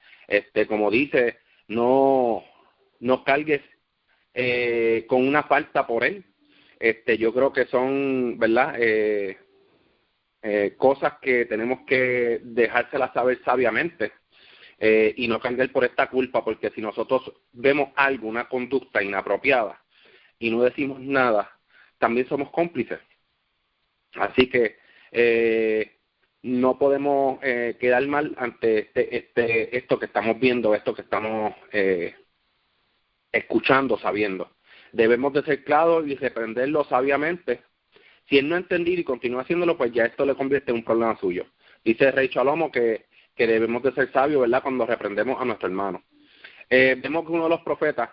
Como dice, no cargues con una falta por él. Yo creo que son, ¿verdad?, cosas que tenemos que dejárselas saber sabiamente, y no cargar por esta culpa, porque si nosotros vemos algo, una conducta inapropiada, y no decimos nada, también somos cómplices. Así que no podemos quedar mal ante esto que estamos viendo, esto que estamos escuchando, sabiendo. Debemos de ser claros y reprenderlo sabiamente. Si él no ha entendido y continúa haciéndolo, pues ya esto le convierte en un problema suyo. Dice Rey Chalomo que debemos de ser sabios, ¿verdad?, cuando reprendemos a nuestro hermano. Vemos que uno de los profetas,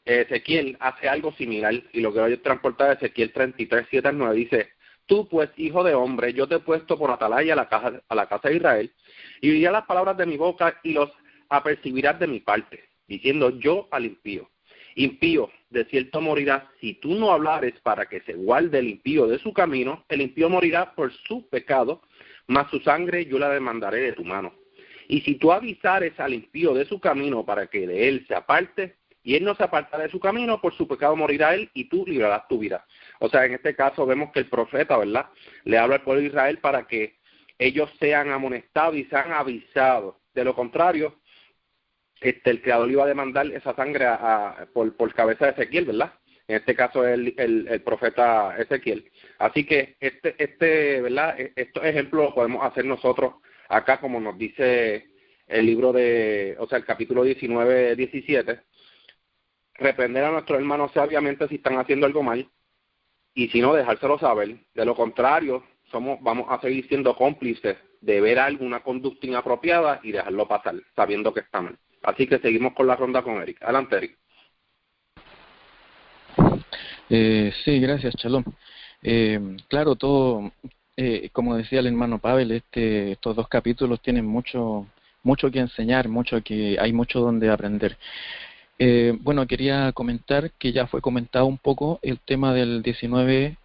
Ezequiel, hace algo similar, y lo que voy a transportar de Ezequiel 33, 7 al 9, dice: tú, pues, hijo de hombre, yo te he puesto por atalaya a la casa de Israel, y oirás las palabras de mi boca y los apercibirás de mi parte, diciendo yo al impío: impío, de cierto morirás si tú no hablares para que se guarde el impío de su camino. El impío morirá por su pecado, mas su sangre yo la demandaré de tu mano. Y si tú avisares al impío de su camino para que de él se aparte, y él no se apartará de su camino, por su pecado morirá él, y tú librarás tu vida. O sea, en este caso vemos que el profeta, ¿verdad?, le habla al pueblo de Israel para que ellos sean amonestados y sean avisados. De lo contrario, el Creador iba a demandar esa sangre por cabeza de Ezequiel, ¿verdad? En este caso el profeta Ezequiel. Así que ¿verdad?, estos ejemplos los podemos hacer nosotros acá, como nos dice el libro el capítulo 19, 17. Reprender a nuestros hermanos sabiamente si están haciendo algo mal, y si no, dejárselo saber. De lo contrario, vamos a seguir siendo cómplices de ver alguna conducta inapropiada y dejarlo pasar, sabiendo que está mal. Así que seguimos con la ronda con Eric. Adelante, Eric. Sí, gracias, Shalom. Claro, todo, como decía el hermano Pavel, estos dos capítulos tienen mucho que enseñar, hay mucho donde aprender. Bueno, quería comentar que ya fue comentado un poco el tema del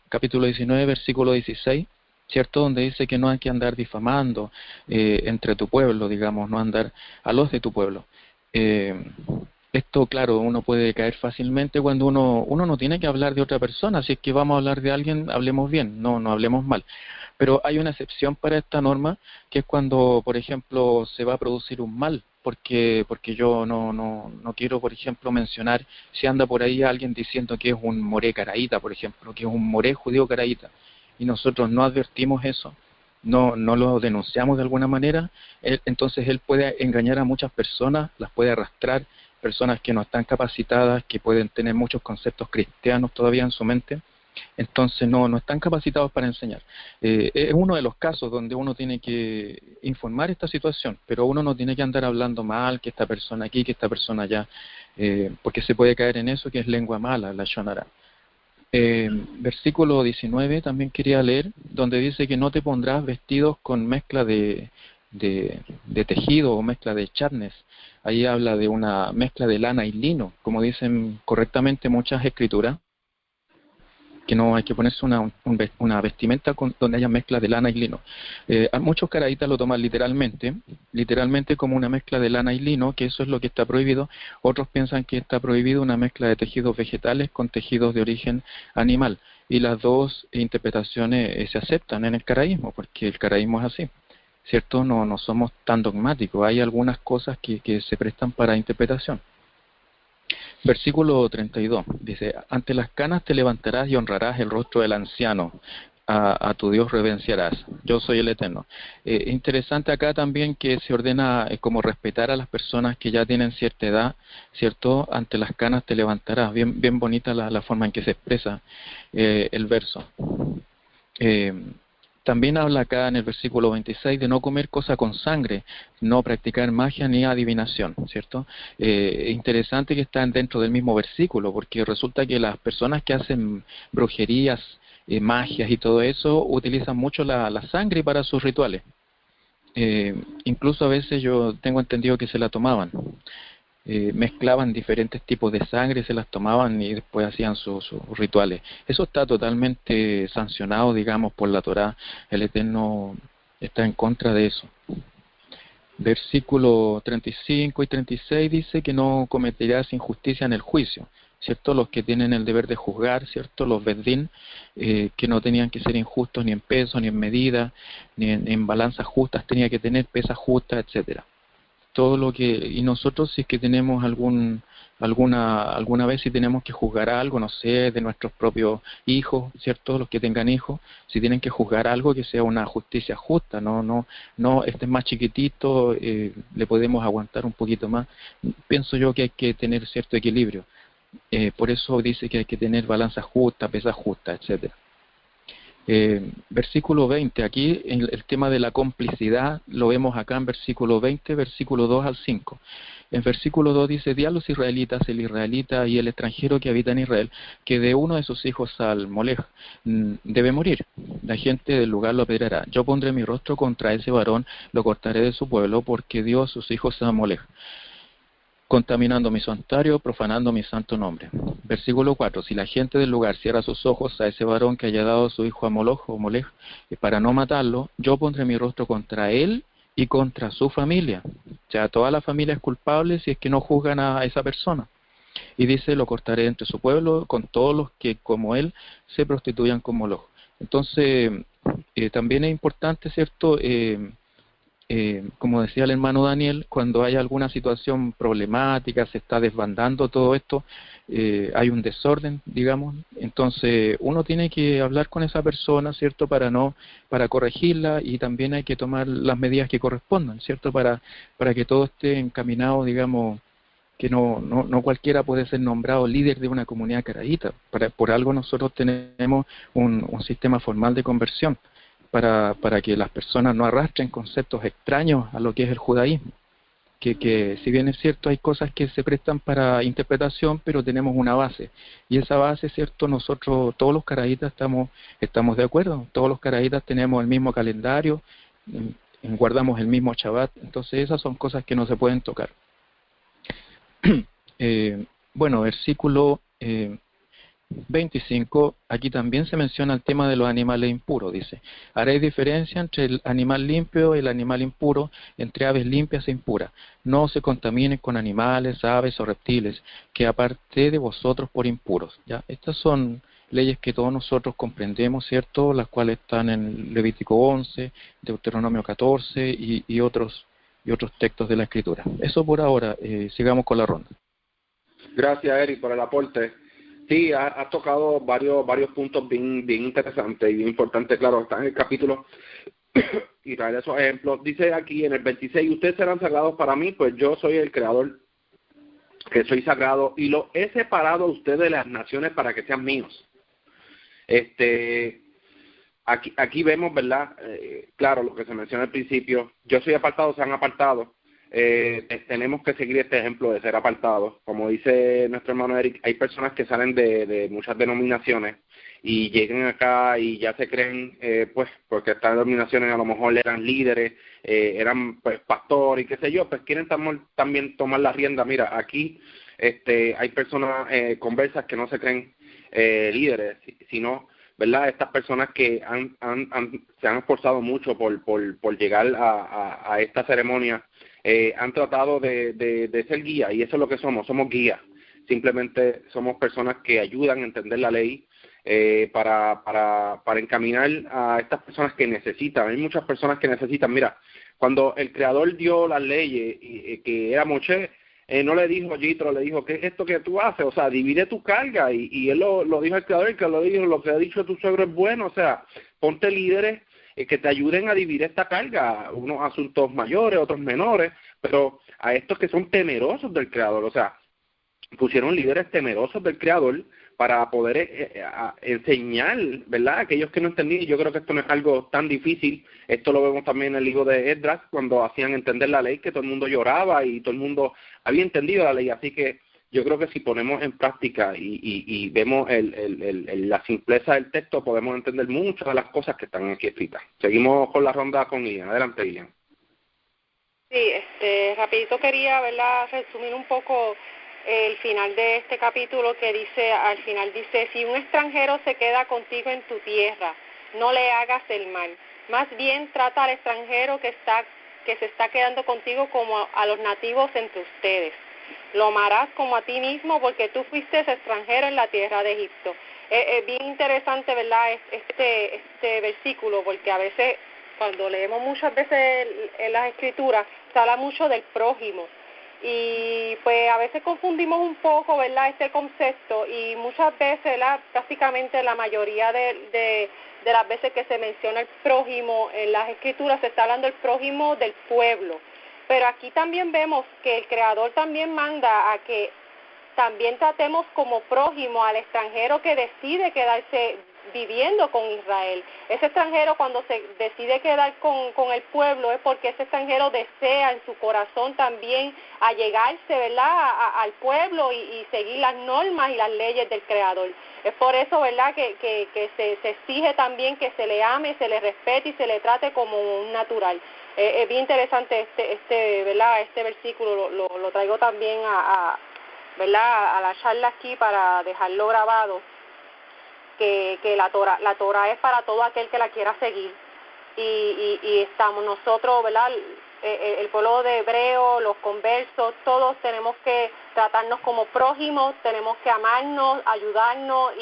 capítulo 19, versículo 16, ¿cierto?, donde dice que no hay que andar difamando entre tu pueblo, digamos, no andar a los de tu pueblo. Esto, claro, uno puede caer fácilmente cuando uno no tiene que hablar de otra persona. Si es que vamos a hablar de alguien, hablemos bien, no hablemos mal. Pero hay una excepción para esta norma, que es cuando, por ejemplo, se va a producir un mal, porque yo no quiero, por ejemplo, mencionar si anda por ahí alguien diciendo que es un moré caraíta, por ejemplo, que es un moré judío caraíta, y nosotros no advertimos eso, no lo denunciamos de alguna manera, entonces él puede engañar a muchas personas, las puede arrastrar, personas que no están capacitadas, que pueden tener muchos conceptos cristianos todavía en su mente, entonces no están capacitados para enseñar. Es uno de los casos donde uno tiene que informar esta situación, pero uno no tiene que andar hablando mal, que esta persona aquí, que esta persona allá, porque se puede caer en eso, que es lengua mala, la shonara. Versículo 19 también quería leer, donde dice que no te pondrás vestidos con mezcla de tejido o mezcla de charnes. Ahí habla de una mezcla de lana y lino, como dicen correctamente muchas escrituras, que no hay que ponerse una vestimenta donde haya mezcla de lana y lino. Muchos caraítas lo toman literalmente como una mezcla de lana y lino, que eso es lo que está prohibido. Otros piensan que está prohibido una mezcla de tejidos vegetales con tejidos de origen animal. Y las dos interpretaciones se aceptan en el caraísmo, porque el caraísmo es así, ¿cierto? No somos tan dogmáticos. Hay algunas cosas que se prestan para interpretación. Versículo 32 dice: ante las canas te levantarás y honrarás el rostro del anciano, a tu Dios reverenciarás, yo soy el Eterno. Interesante acá también que se ordena como respetar a las personas que ya tienen cierta edad, ¿cierto? Ante las canas te levantarás. Bien bonita la forma en que se expresa el verso. También habla acá en el versículo 26 de no comer cosa con sangre, no practicar magia ni adivinación, ¿cierto? Interesante que están dentro del mismo versículo, porque resulta que las personas que hacen brujerías, magias y todo eso, utilizan mucho la sangre para sus rituales. Incluso a veces yo tengo entendido que se la tomaban. mezclaban diferentes tipos de sangre, se las tomaban y después hacían sus rituales. Eso está totalmente sancionado, digamos, por la Torá. El Eterno está en contra de eso. Versículo 35 y 36 dice que no cometerás injusticia en el juicio, ¿cierto? Los que tienen el deber de juzgar, ¿cierto? Los bedín, que no tenían que ser injustos ni en peso, ni en medida, ni en balanzas justas, tenía que tener pesas justas, etcétera. Todo lo que, y nosotros si es que tenemos alguna vez si tenemos que juzgar algo, no sé, de nuestros propios hijos, ¿cierto? Los que tengan hijos, si tienen que juzgar algo, que sea una justicia justa, no este es más chiquitito, le podemos aguantar un poquito más. Pienso yo que hay que tener cierto equilibrio. Por eso dice que hay que tener balanzas justas, pesas justas, etcétera. Versículo 20, aquí el tema de la complicidad lo vemos acá en versículo 20, versículo 2 al 5. En versículo 2 dice: di a los israelitas, el israelita y el extranjero que habita en Israel, que de uno de sus hijos al Molej debe morir. La gente del lugar lo apedreará. Yo pondré mi rostro contra ese varón, lo cortaré de su pueblo, porque dio a sus hijos a Molej, contaminando mi santuario, profanando mi santo nombre. Versículo 4, si la gente del lugar cierra sus ojos a ese varón que haya dado a su hijo a Moloch o Molej, para no matarlo, yo pondré mi rostro contra él y contra su familia. O sea, toda la familia es culpable si es que no juzgan a esa persona. Y dice, lo cortaré entre su pueblo con todos los que como él se prostituyan con Moloch. Entonces, también es importante, ¿cierto?, como decía el hermano Daniel, cuando hay alguna situación problemática, se está desbandando todo esto, hay un desorden, digamos, entonces uno tiene que hablar con esa persona, ¿cierto?, para corregirla, y también hay que tomar las medidas que correspondan, ¿cierto?, para que todo esté encaminado, digamos, que no cualquiera puede ser nombrado líder de una comunidad caraíta. Por algo nosotros tenemos un sistema formal de conversión, para que las personas no arrastren conceptos extraños a lo que es el judaísmo, que si bien es cierto hay cosas que se prestan para interpretación, pero tenemos una base, y esa base, cierto, nosotros todos los caraítas estamos de acuerdo, todos los caraítas tenemos el mismo calendario, guardamos el mismo Shabbat, entonces esas son cosas que no se pueden tocar. Bueno, versículo 25, aquí también se menciona el tema de los animales impuros. Dice: haréis diferencia entre el animal limpio y el animal impuro, entre aves limpias e impuras. No se contaminen con animales, aves o reptiles, que aparté de vosotros por impuros. ¿Ya? Estas son leyes que todos nosotros comprendemos, ¿cierto?, las cuales están en Levítico 11, Deuteronomio 14 y otros textos de la Escritura. Eso por ahora. Sigamos con la ronda. Gracias, Eric, por el aporte. Sí, has tocado varios puntos bien interesantes y bien importantes. Claro, están en el capítulo y traer esos ejemplos. Dice aquí en el 26, ustedes serán sagrados para mí, pues yo soy el creador, que soy sagrado, y lo he separado a ustedes de las naciones para que sean míos. Aquí vemos, ¿verdad? Claro, lo que se menciona al principio, yo soy apartado, se han apartado. Tenemos que seguir este ejemplo de ser apartados. Como dice nuestro hermano Eric, hay personas que salen de muchas denominaciones y llegan acá y ya se creen, pues, porque estas denominaciones a lo mejor eran líderes, eran pues pastores y qué sé yo, pues quieren también tomar la rienda. Mira, aquí hay personas conversas que no se creen líderes, sino, ¿verdad?, estas personas que se han esforzado mucho por llegar a esta ceremonia. Han tratado de ser guía, y eso es lo que somos guías. Simplemente somos personas que ayudan a entender la ley para encaminar a estas personas que necesitan. Hay muchas personas que necesitan. Mira, cuando el Creador dio las leyes, que era Moshe, no le dijo a Yitro, le dijo, ¿qué es esto que tú haces? O sea, divide tu carga, y él lo dijo al Creador, que lo dijo, lo que ha dicho tu suegro es bueno. O sea, ponte líderes que te ayuden a dividir esta carga, unos asuntos mayores, otros menores, pero a estos que son temerosos del Creador. O sea, pusieron líderes temerosos del Creador para poder enseñar, ¿verdad?, a aquellos que no entendían. Y yo creo que esto no es algo tan difícil. Esto lo vemos también en el libro de Esdras, cuando hacían entender la ley, que todo el mundo lloraba y todo el mundo había entendido la ley. Así que yo creo que si ponemos en práctica y vemos la simpleza del texto, podemos entender muchas de las cosas que están aquí escritas. Seguimos con la ronda con Ian. Adelante, Ian. Sí, Sí, rapidito quería, ¿verdad?, resumir un poco el final de este capítulo que dice, al final dice, si un extranjero se queda contigo en tu tierra, no le hagas el mal, más bien trata al extranjero que se está quedando contigo como a los nativos entre ustedes. Lo amarás como a ti mismo porque tú fuiste extranjero en la tierra de Egipto. Es bien interesante, ¿verdad?, este versículo, porque a veces, cuando leemos muchas veces en las escrituras, se habla mucho del prójimo. Y pues a veces confundimos un poco, ¿verdad?, este concepto, y muchas veces, ¿verdad?, prácticamente la mayoría de las veces que se menciona el prójimo en las escrituras, se está hablando del prójimo del pueblo. Pero aquí también vemos que el Creador también manda a que también tratemos como prójimo al extranjero que decide quedarse viviendo con Israel. Ese extranjero, cuando se decide quedar con el pueblo, es porque ese extranjero desea en su corazón también allegarse, ¿verdad?, al pueblo y seguir las normas y las leyes del Creador. Es por eso, ¿verdad?, que se exige también que se le ame, se le respete y se le trate como un natural. Es bien interesante ¿verdad?, este versículo, lo traigo también ¿verdad?, a la charla aquí para dejarlo grabado, que la Torah es para todo aquel que la quiera seguir, y estamos nosotros, ¿verdad?, el pueblo de hebreo, los conversos, todos tenemos que tratarnos como prójimos, tenemos que amarnos, ayudarnos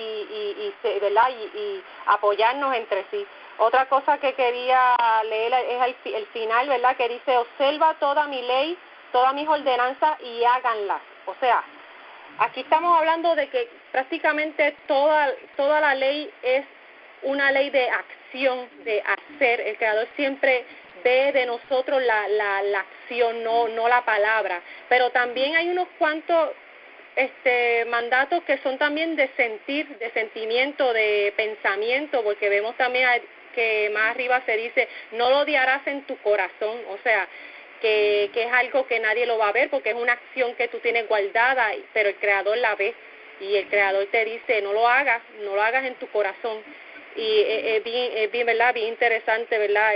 ¿verdad?, y apoyarnos entre sí. Otra cosa que quería leer es el final, ¿verdad?, que dice, observa toda mi ley, todas mis ordenanzas y háganlas. O sea, aquí estamos hablando de que prácticamente toda la ley es una ley de acción, de hacer. El Creador siempre ve de nosotros la acción, no la palabra. Pero también hay unos cuantos mandatos que son también de sentir, de sentimiento, de pensamiento, porque vemos también que más arriba se dice, no lo odiarás en tu corazón. O sea, que es algo que nadie lo va a ver porque es una acción que tú tienes guardada, pero el Creador la ve, y el Creador te dice, no lo hagas en tu corazón. Y es bien, ¿verdad?, bien interesante, ¿verdad?,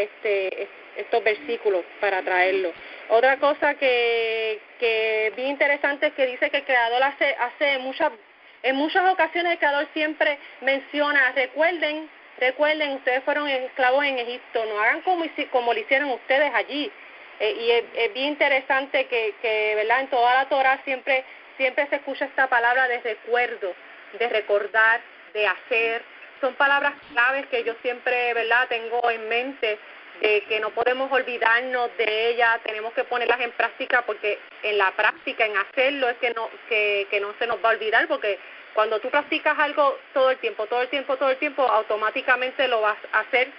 estos versículos para traerlo. Otra cosa que bien interesante es que dice que el Creador hace en muchas ocasiones el Creador siempre menciona, recuerden, ustedes fueron esclavos en Egipto, no hagan como lo hicieron ustedes allí. Y es bien interesante que ¿verdad?, en toda la Torah siempre se escucha esta palabra de recuerdo, de recordar, de hacer. Son palabras claves que yo siempre, ¿verdad?, tengo en mente, de que no podemos olvidarnos de ellas, tenemos que ponerlas en práctica, porque en la práctica, en hacerlo, es que no se nos va a olvidar, porque cuando tú practicas algo todo el tiempo, automáticamente lo vas a hacer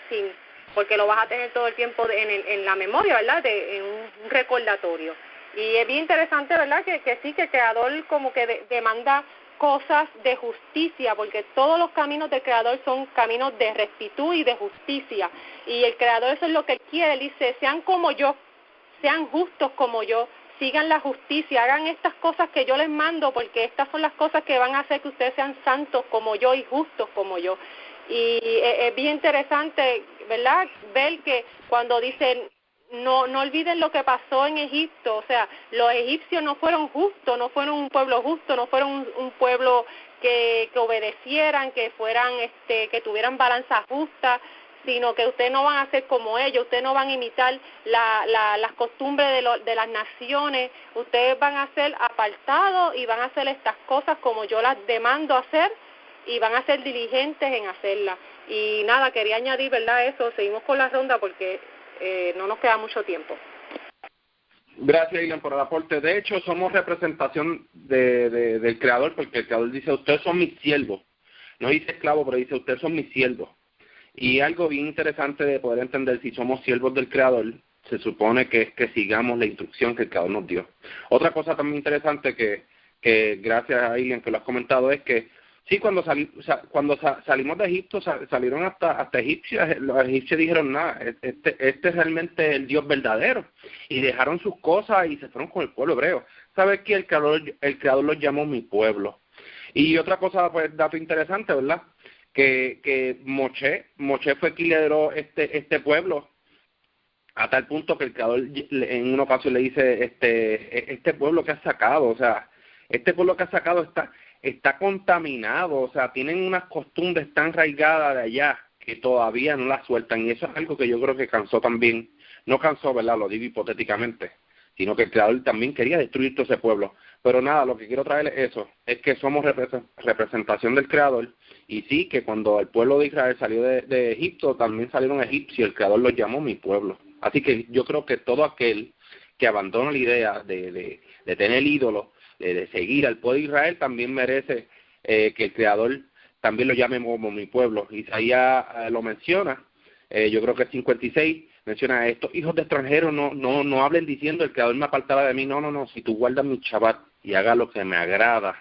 porque lo vas a tener todo el tiempo en la memoria, ¿verdad?, en un recordatorio. Y es bien interesante, ¿verdad?, que sí, que el Creador como que demanda cosas de justicia, porque todos los caminos del Creador son caminos de rectitud y de justicia. Y el Creador, eso es lo que Él quiere. Él dice, sean como yo, sean justos como yo, sigan la justicia, hagan estas cosas que yo les mando, porque estas son las cosas que van a hacer que ustedes sean santos como yo y justos como yo. Y es bien interesante, ¿verdad?, ver que cuando dicen, no olviden lo que pasó en Egipto. O sea, los egipcios no fueron justos, no fueron un pueblo justo, no fueron un pueblo que obedecieran, que fueran que tuvieran balanza justa, sino que ustedes no van a ser como ellos, ustedes no van a imitar las costumbres de las naciones, ustedes van a ser apartados y van a hacer estas cosas como yo las demando hacer, y van a ser diligentes en hacerla. Y nada, quería añadir, ¿verdad?, eso. Seguimos con la ronda porque no nos queda mucho tiempo. Gracias, Ilan, por el aporte. De hecho, somos representación del Creador, porque el Creador dice, ustedes son mis siervos. No dice esclavo, pero dice, ustedes son mis siervos. Y algo bien interesante de poder entender, si somos siervos del Creador, se supone que es que sigamos la instrucción que el Creador nos dio. Otra cosa también interesante que gracias a Ilan que lo has comentado, es que sí, cuando salimos de Egipto, salieron hasta egipcios. Los egipcios dijeron, nada, este es realmente el Dios verdadero. Y dejaron sus cosas y se fueron con el pueblo hebreo. ¿Sabes que el Creador los llamó mi pueblo? Y otra cosa, pues, dato interesante, ¿verdad?, que Moshe fue quien lideró este pueblo a tal punto que el Creador en una ocasión le dice, este pueblo que has sacado, o sea, este pueblo que has sacado está contaminado, o sea, tienen unas costumbres tan arraigadas de allá que todavía no las sueltan, y eso es algo que yo creo que cansó también, no cansó, ¿verdad?, lo digo hipotéticamente, sino que el Creador también quería destruir todo ese pueblo. Pero nada, lo que quiero traer es eso, es que somos representación del Creador, y sí, que cuando el pueblo de Israel salió de Egipto, también salieron egipcios, el Creador los llamó mi pueblo. Así que yo creo que todo aquel que abandona la idea de tener ídolos, de seguir al pueblo de Israel, también merece que el Creador también lo llame como mi pueblo. Isaías lo menciona, yo creo que el 56 menciona, estos hijos de extranjeros no hablen diciendo el Creador me apartará de mí. No, si tú guardas mi Shabbat y hagas lo que me agrada,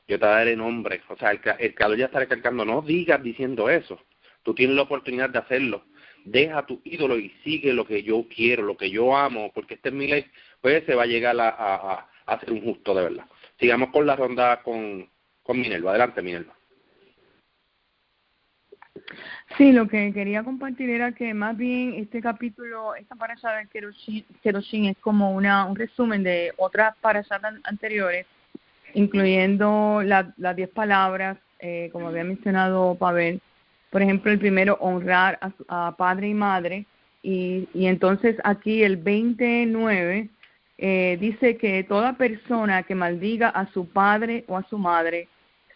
yo te daré nombre. O sea, el Creador ya está recalcando, no digas diciendo eso, tú tienes la oportunidad de hacerlo. Deja tu ídolo y sigue lo que yo quiero, lo que yo amo, porque este es mi ley, pues se va a llegar a ser un justo de verdad. Sigamos con la ronda con Minerva. Adelante, Minerva. Sí, lo que quería compartir era que más bien este capítulo, esta parasha de Kedoshim es como un resumen de otras parashas anteriores, incluyendo las 10 palabras, como había mencionado Pavel. Por ejemplo, el primero, honrar a padre y madre, y entonces aquí el 29 dice que toda persona que maldiga a su padre o a su madre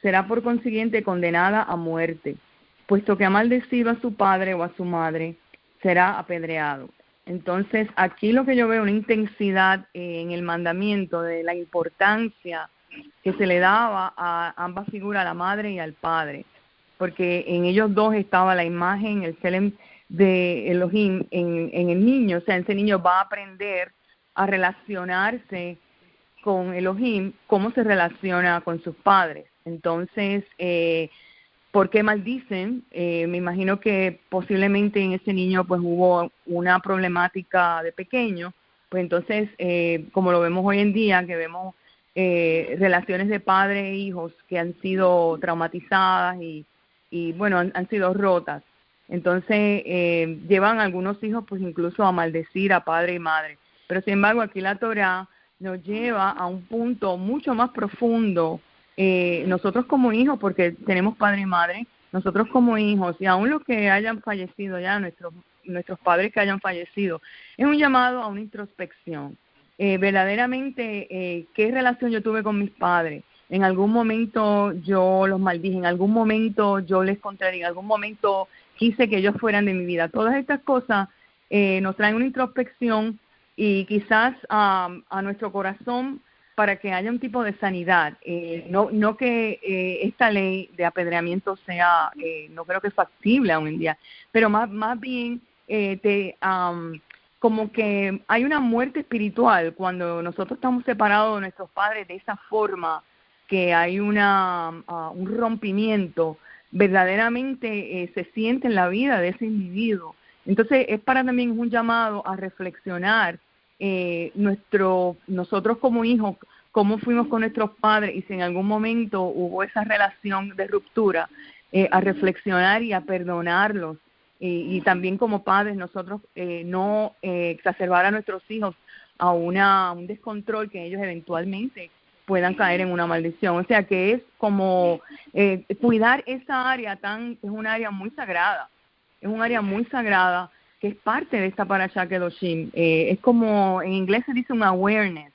será por consiguiente condenada a muerte, puesto que ha maldecido a su padre o a su madre, será apedreado. Entonces, aquí lo que yo veo, una intensidad en el mandamiento de la importancia que se le daba a ambas figuras, a la madre y al padre, porque en ellos dos estaba la imagen, el Selem de Elohim en el niño. O sea, ese niño va a aprender a relacionarse con Elohim, cómo se relaciona con sus padres. Entonces, ¿por qué maldicen? Me imagino que posiblemente en ese niño pues hubo una problemática de pequeño, pues entonces, como lo vemos hoy en día, que vemos relaciones de padres e hijos que han sido traumatizadas y bueno, han sido rotas. Entonces, llevan algunos hijos pues incluso a maldecir a padre y madre. Pero sin embargo, aquí la Torá nos lleva a un punto mucho más profundo. Nosotros como hijos, porque tenemos padre y madre, nosotros como hijos, y aún los que hayan fallecido ya, nuestros padres que hayan fallecido, es un llamado a una introspección. Verdaderamente, ¿qué relación yo tuve con mis padres? En algún momento yo los maldije, en algún momento yo les contradije, en algún momento quise que ellos fueran de mi vida. Todas estas cosas nos traen una introspección y quizás a nuestro corazón para que haya un tipo de sanidad. No que esta ley de apedreamiento sea, no creo que es factible aún en día, pero más bien como que hay una muerte espiritual cuando nosotros estamos separados de nuestros padres de esa forma, que hay un rompimiento, verdaderamente se siente en la vida de ese individuo. Entonces es también un llamado a reflexionar nosotros como hijos, cómo fuimos con nuestros padres y si en algún momento hubo esa relación de ruptura, a reflexionar y a perdonarlos. Y también como padres nosotros no exacerbar a nuestros hijos a un descontrol que ellos eventualmente puedan caer en una maldición. O sea que es como cuidar esa área es un área muy sagrada, que es parte de esta parashá Kedoshim. Es como, en inglés se dice un awareness,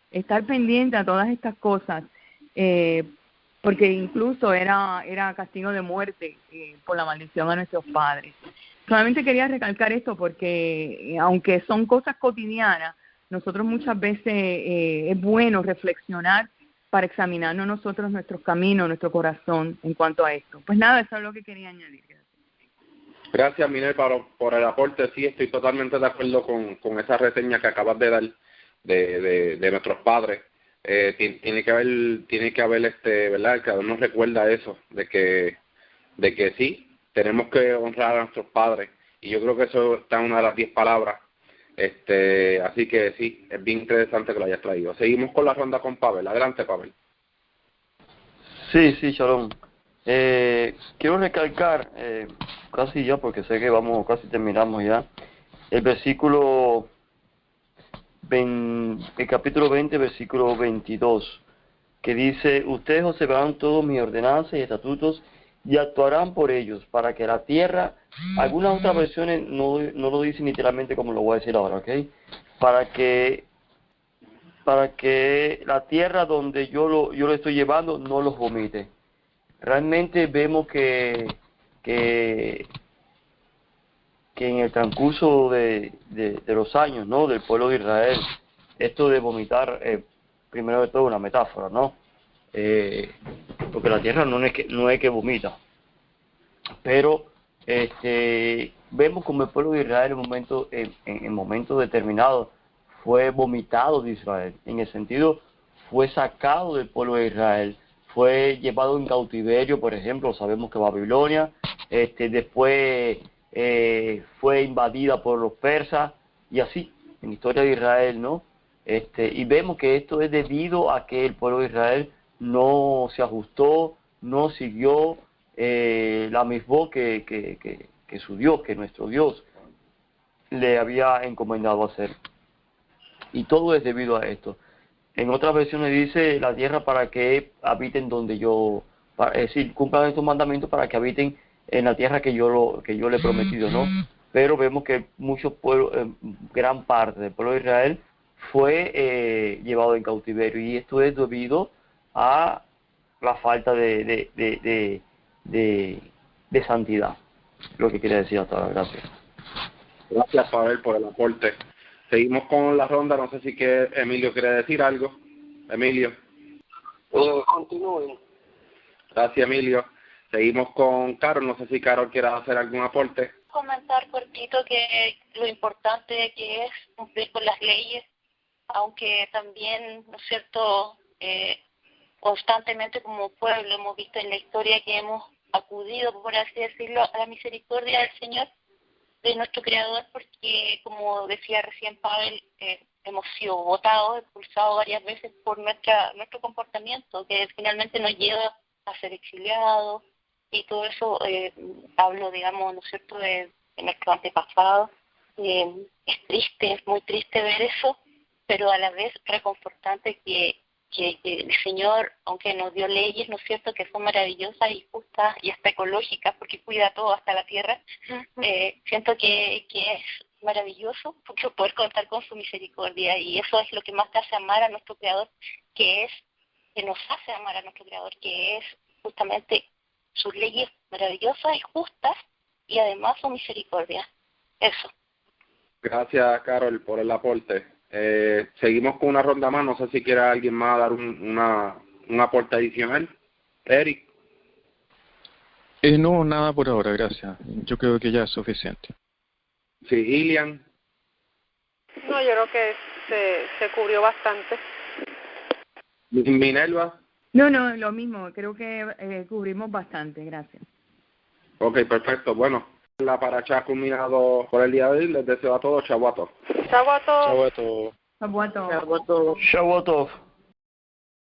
estar pendiente a todas estas cosas, porque incluso era castigo de muerte por la maldición a nuestros padres. Solamente quería recalcar esto porque, aunque son cosas cotidianas, nosotros muchas veces es bueno reflexionar para examinarnos nosotros nuestros caminos, nuestro corazón en cuanto a esto. Pues nada, eso es lo que quería añadir. Gracias, Minerva, por el aporte. Sí, estoy totalmente de acuerdo con esa reseña que acabas de dar de nuestros padres. Tiene que haber ¿verdad? El Creador nos recuerda eso, de que sí, tenemos que honrar a nuestros padres, y yo creo que eso está en una de las 10 palabras. Así que sí, es bien interesante que lo hayas traído. Seguimos con la ronda con Pavel. Adelante, Pavel. Sí, Shalom. Quiero recalcar, casi ya, porque sé que casi terminamos ya, el capítulo 20, versículo 22, que dice: ustedes observarán todos mis ordenanzas y estatutos y actuarán por ellos, para que la tierra, algunas otras versiones no lo dicen literalmente como lo voy a decir ahora, ¿ok? Para que la tierra donde yo lo estoy llevando no los vomite. Realmente vemos que en el transcurso de los años, ¿no?, del pueblo de Israel, esto de vomitar, primero de todo, una metáfora, ¿no? Porque la tierra no es que vomita, pero vemos como el pueblo de Israel en momentos determinados fue vomitado de Israel, en el sentido, fue sacado del pueblo de Israel, fue llevado en cautiverio, por ejemplo, sabemos que Babilonia, después fue invadida por los persas, y así, en la historia de Israel, ¿no? Y vemos que esto es debido a que el pueblo de Israel no se ajustó, no siguió la misma que su Dios, que nuestro Dios le había encomendado hacer. Y todo es debido a esto. En otras versiones dice: la tierra para que habiten donde yo, es decir, cumplan estos mandamientos para que habiten en la tierra que yo le he prometido, ¿no? Pero vemos que muchos pueblos, gran parte del pueblo de Israel fue llevado en cautiverio, y esto es debido a la falta de santidad. Lo que quería decir hasta ahora. Gracias. Gracias, Pavel, por el aporte. Seguimos con la ronda. No sé si Emilio quiere decir algo. Emilio. Continúen. Gracias, Emilio. Seguimos con Carol. No sé si Carol quiere hacer algún aporte. Comentar cortito que lo importante que es cumplir con las leyes, aunque también, ¿no es cierto?, constantemente como pueblo hemos visto en la historia que hemos acudido, por así decirlo, a la misericordia del Señor, de nuestro Creador, porque, como decía recién Pavel, hemos sido votados, expulsados varias veces por nuestro comportamiento, que finalmente nos lleva a ser exiliados, y todo eso, hablo, digamos, ¿no es cierto?, de nuestro antepasado. Es triste, es muy triste ver eso, pero a la vez reconfortante que el Señor, aunque nos dio leyes, ¿no es cierto?, que son maravillosas y justas y hasta ecológicas, porque cuida todo, hasta la tierra, siento que es maravilloso porque poder contar con su misericordia, y eso es lo que más te hace amar a nuestro Creador, que nos hace amar a nuestro Creador, que es justamente sus leyes maravillosas y justas, y además su misericordia. Eso. Gracias, Carol, por el aporte. Seguimos con una ronda más. No sé si quiere alguien más dar un aporte adicional. Eric. No, nada por ahora, gracias. Yo creo que ya es suficiente. Sí, Ilian. No, yo creo que se cubrió bastante. Minerva. No, lo mismo. Creo que cubrimos bastante. Gracias. Ok, perfecto. Bueno, la paracha ha culminado por el día de hoy. Les deseo a todos Shavuot Tov. Chau a todos. Chau a todos. Shavuot Tov. Shavuot Tov.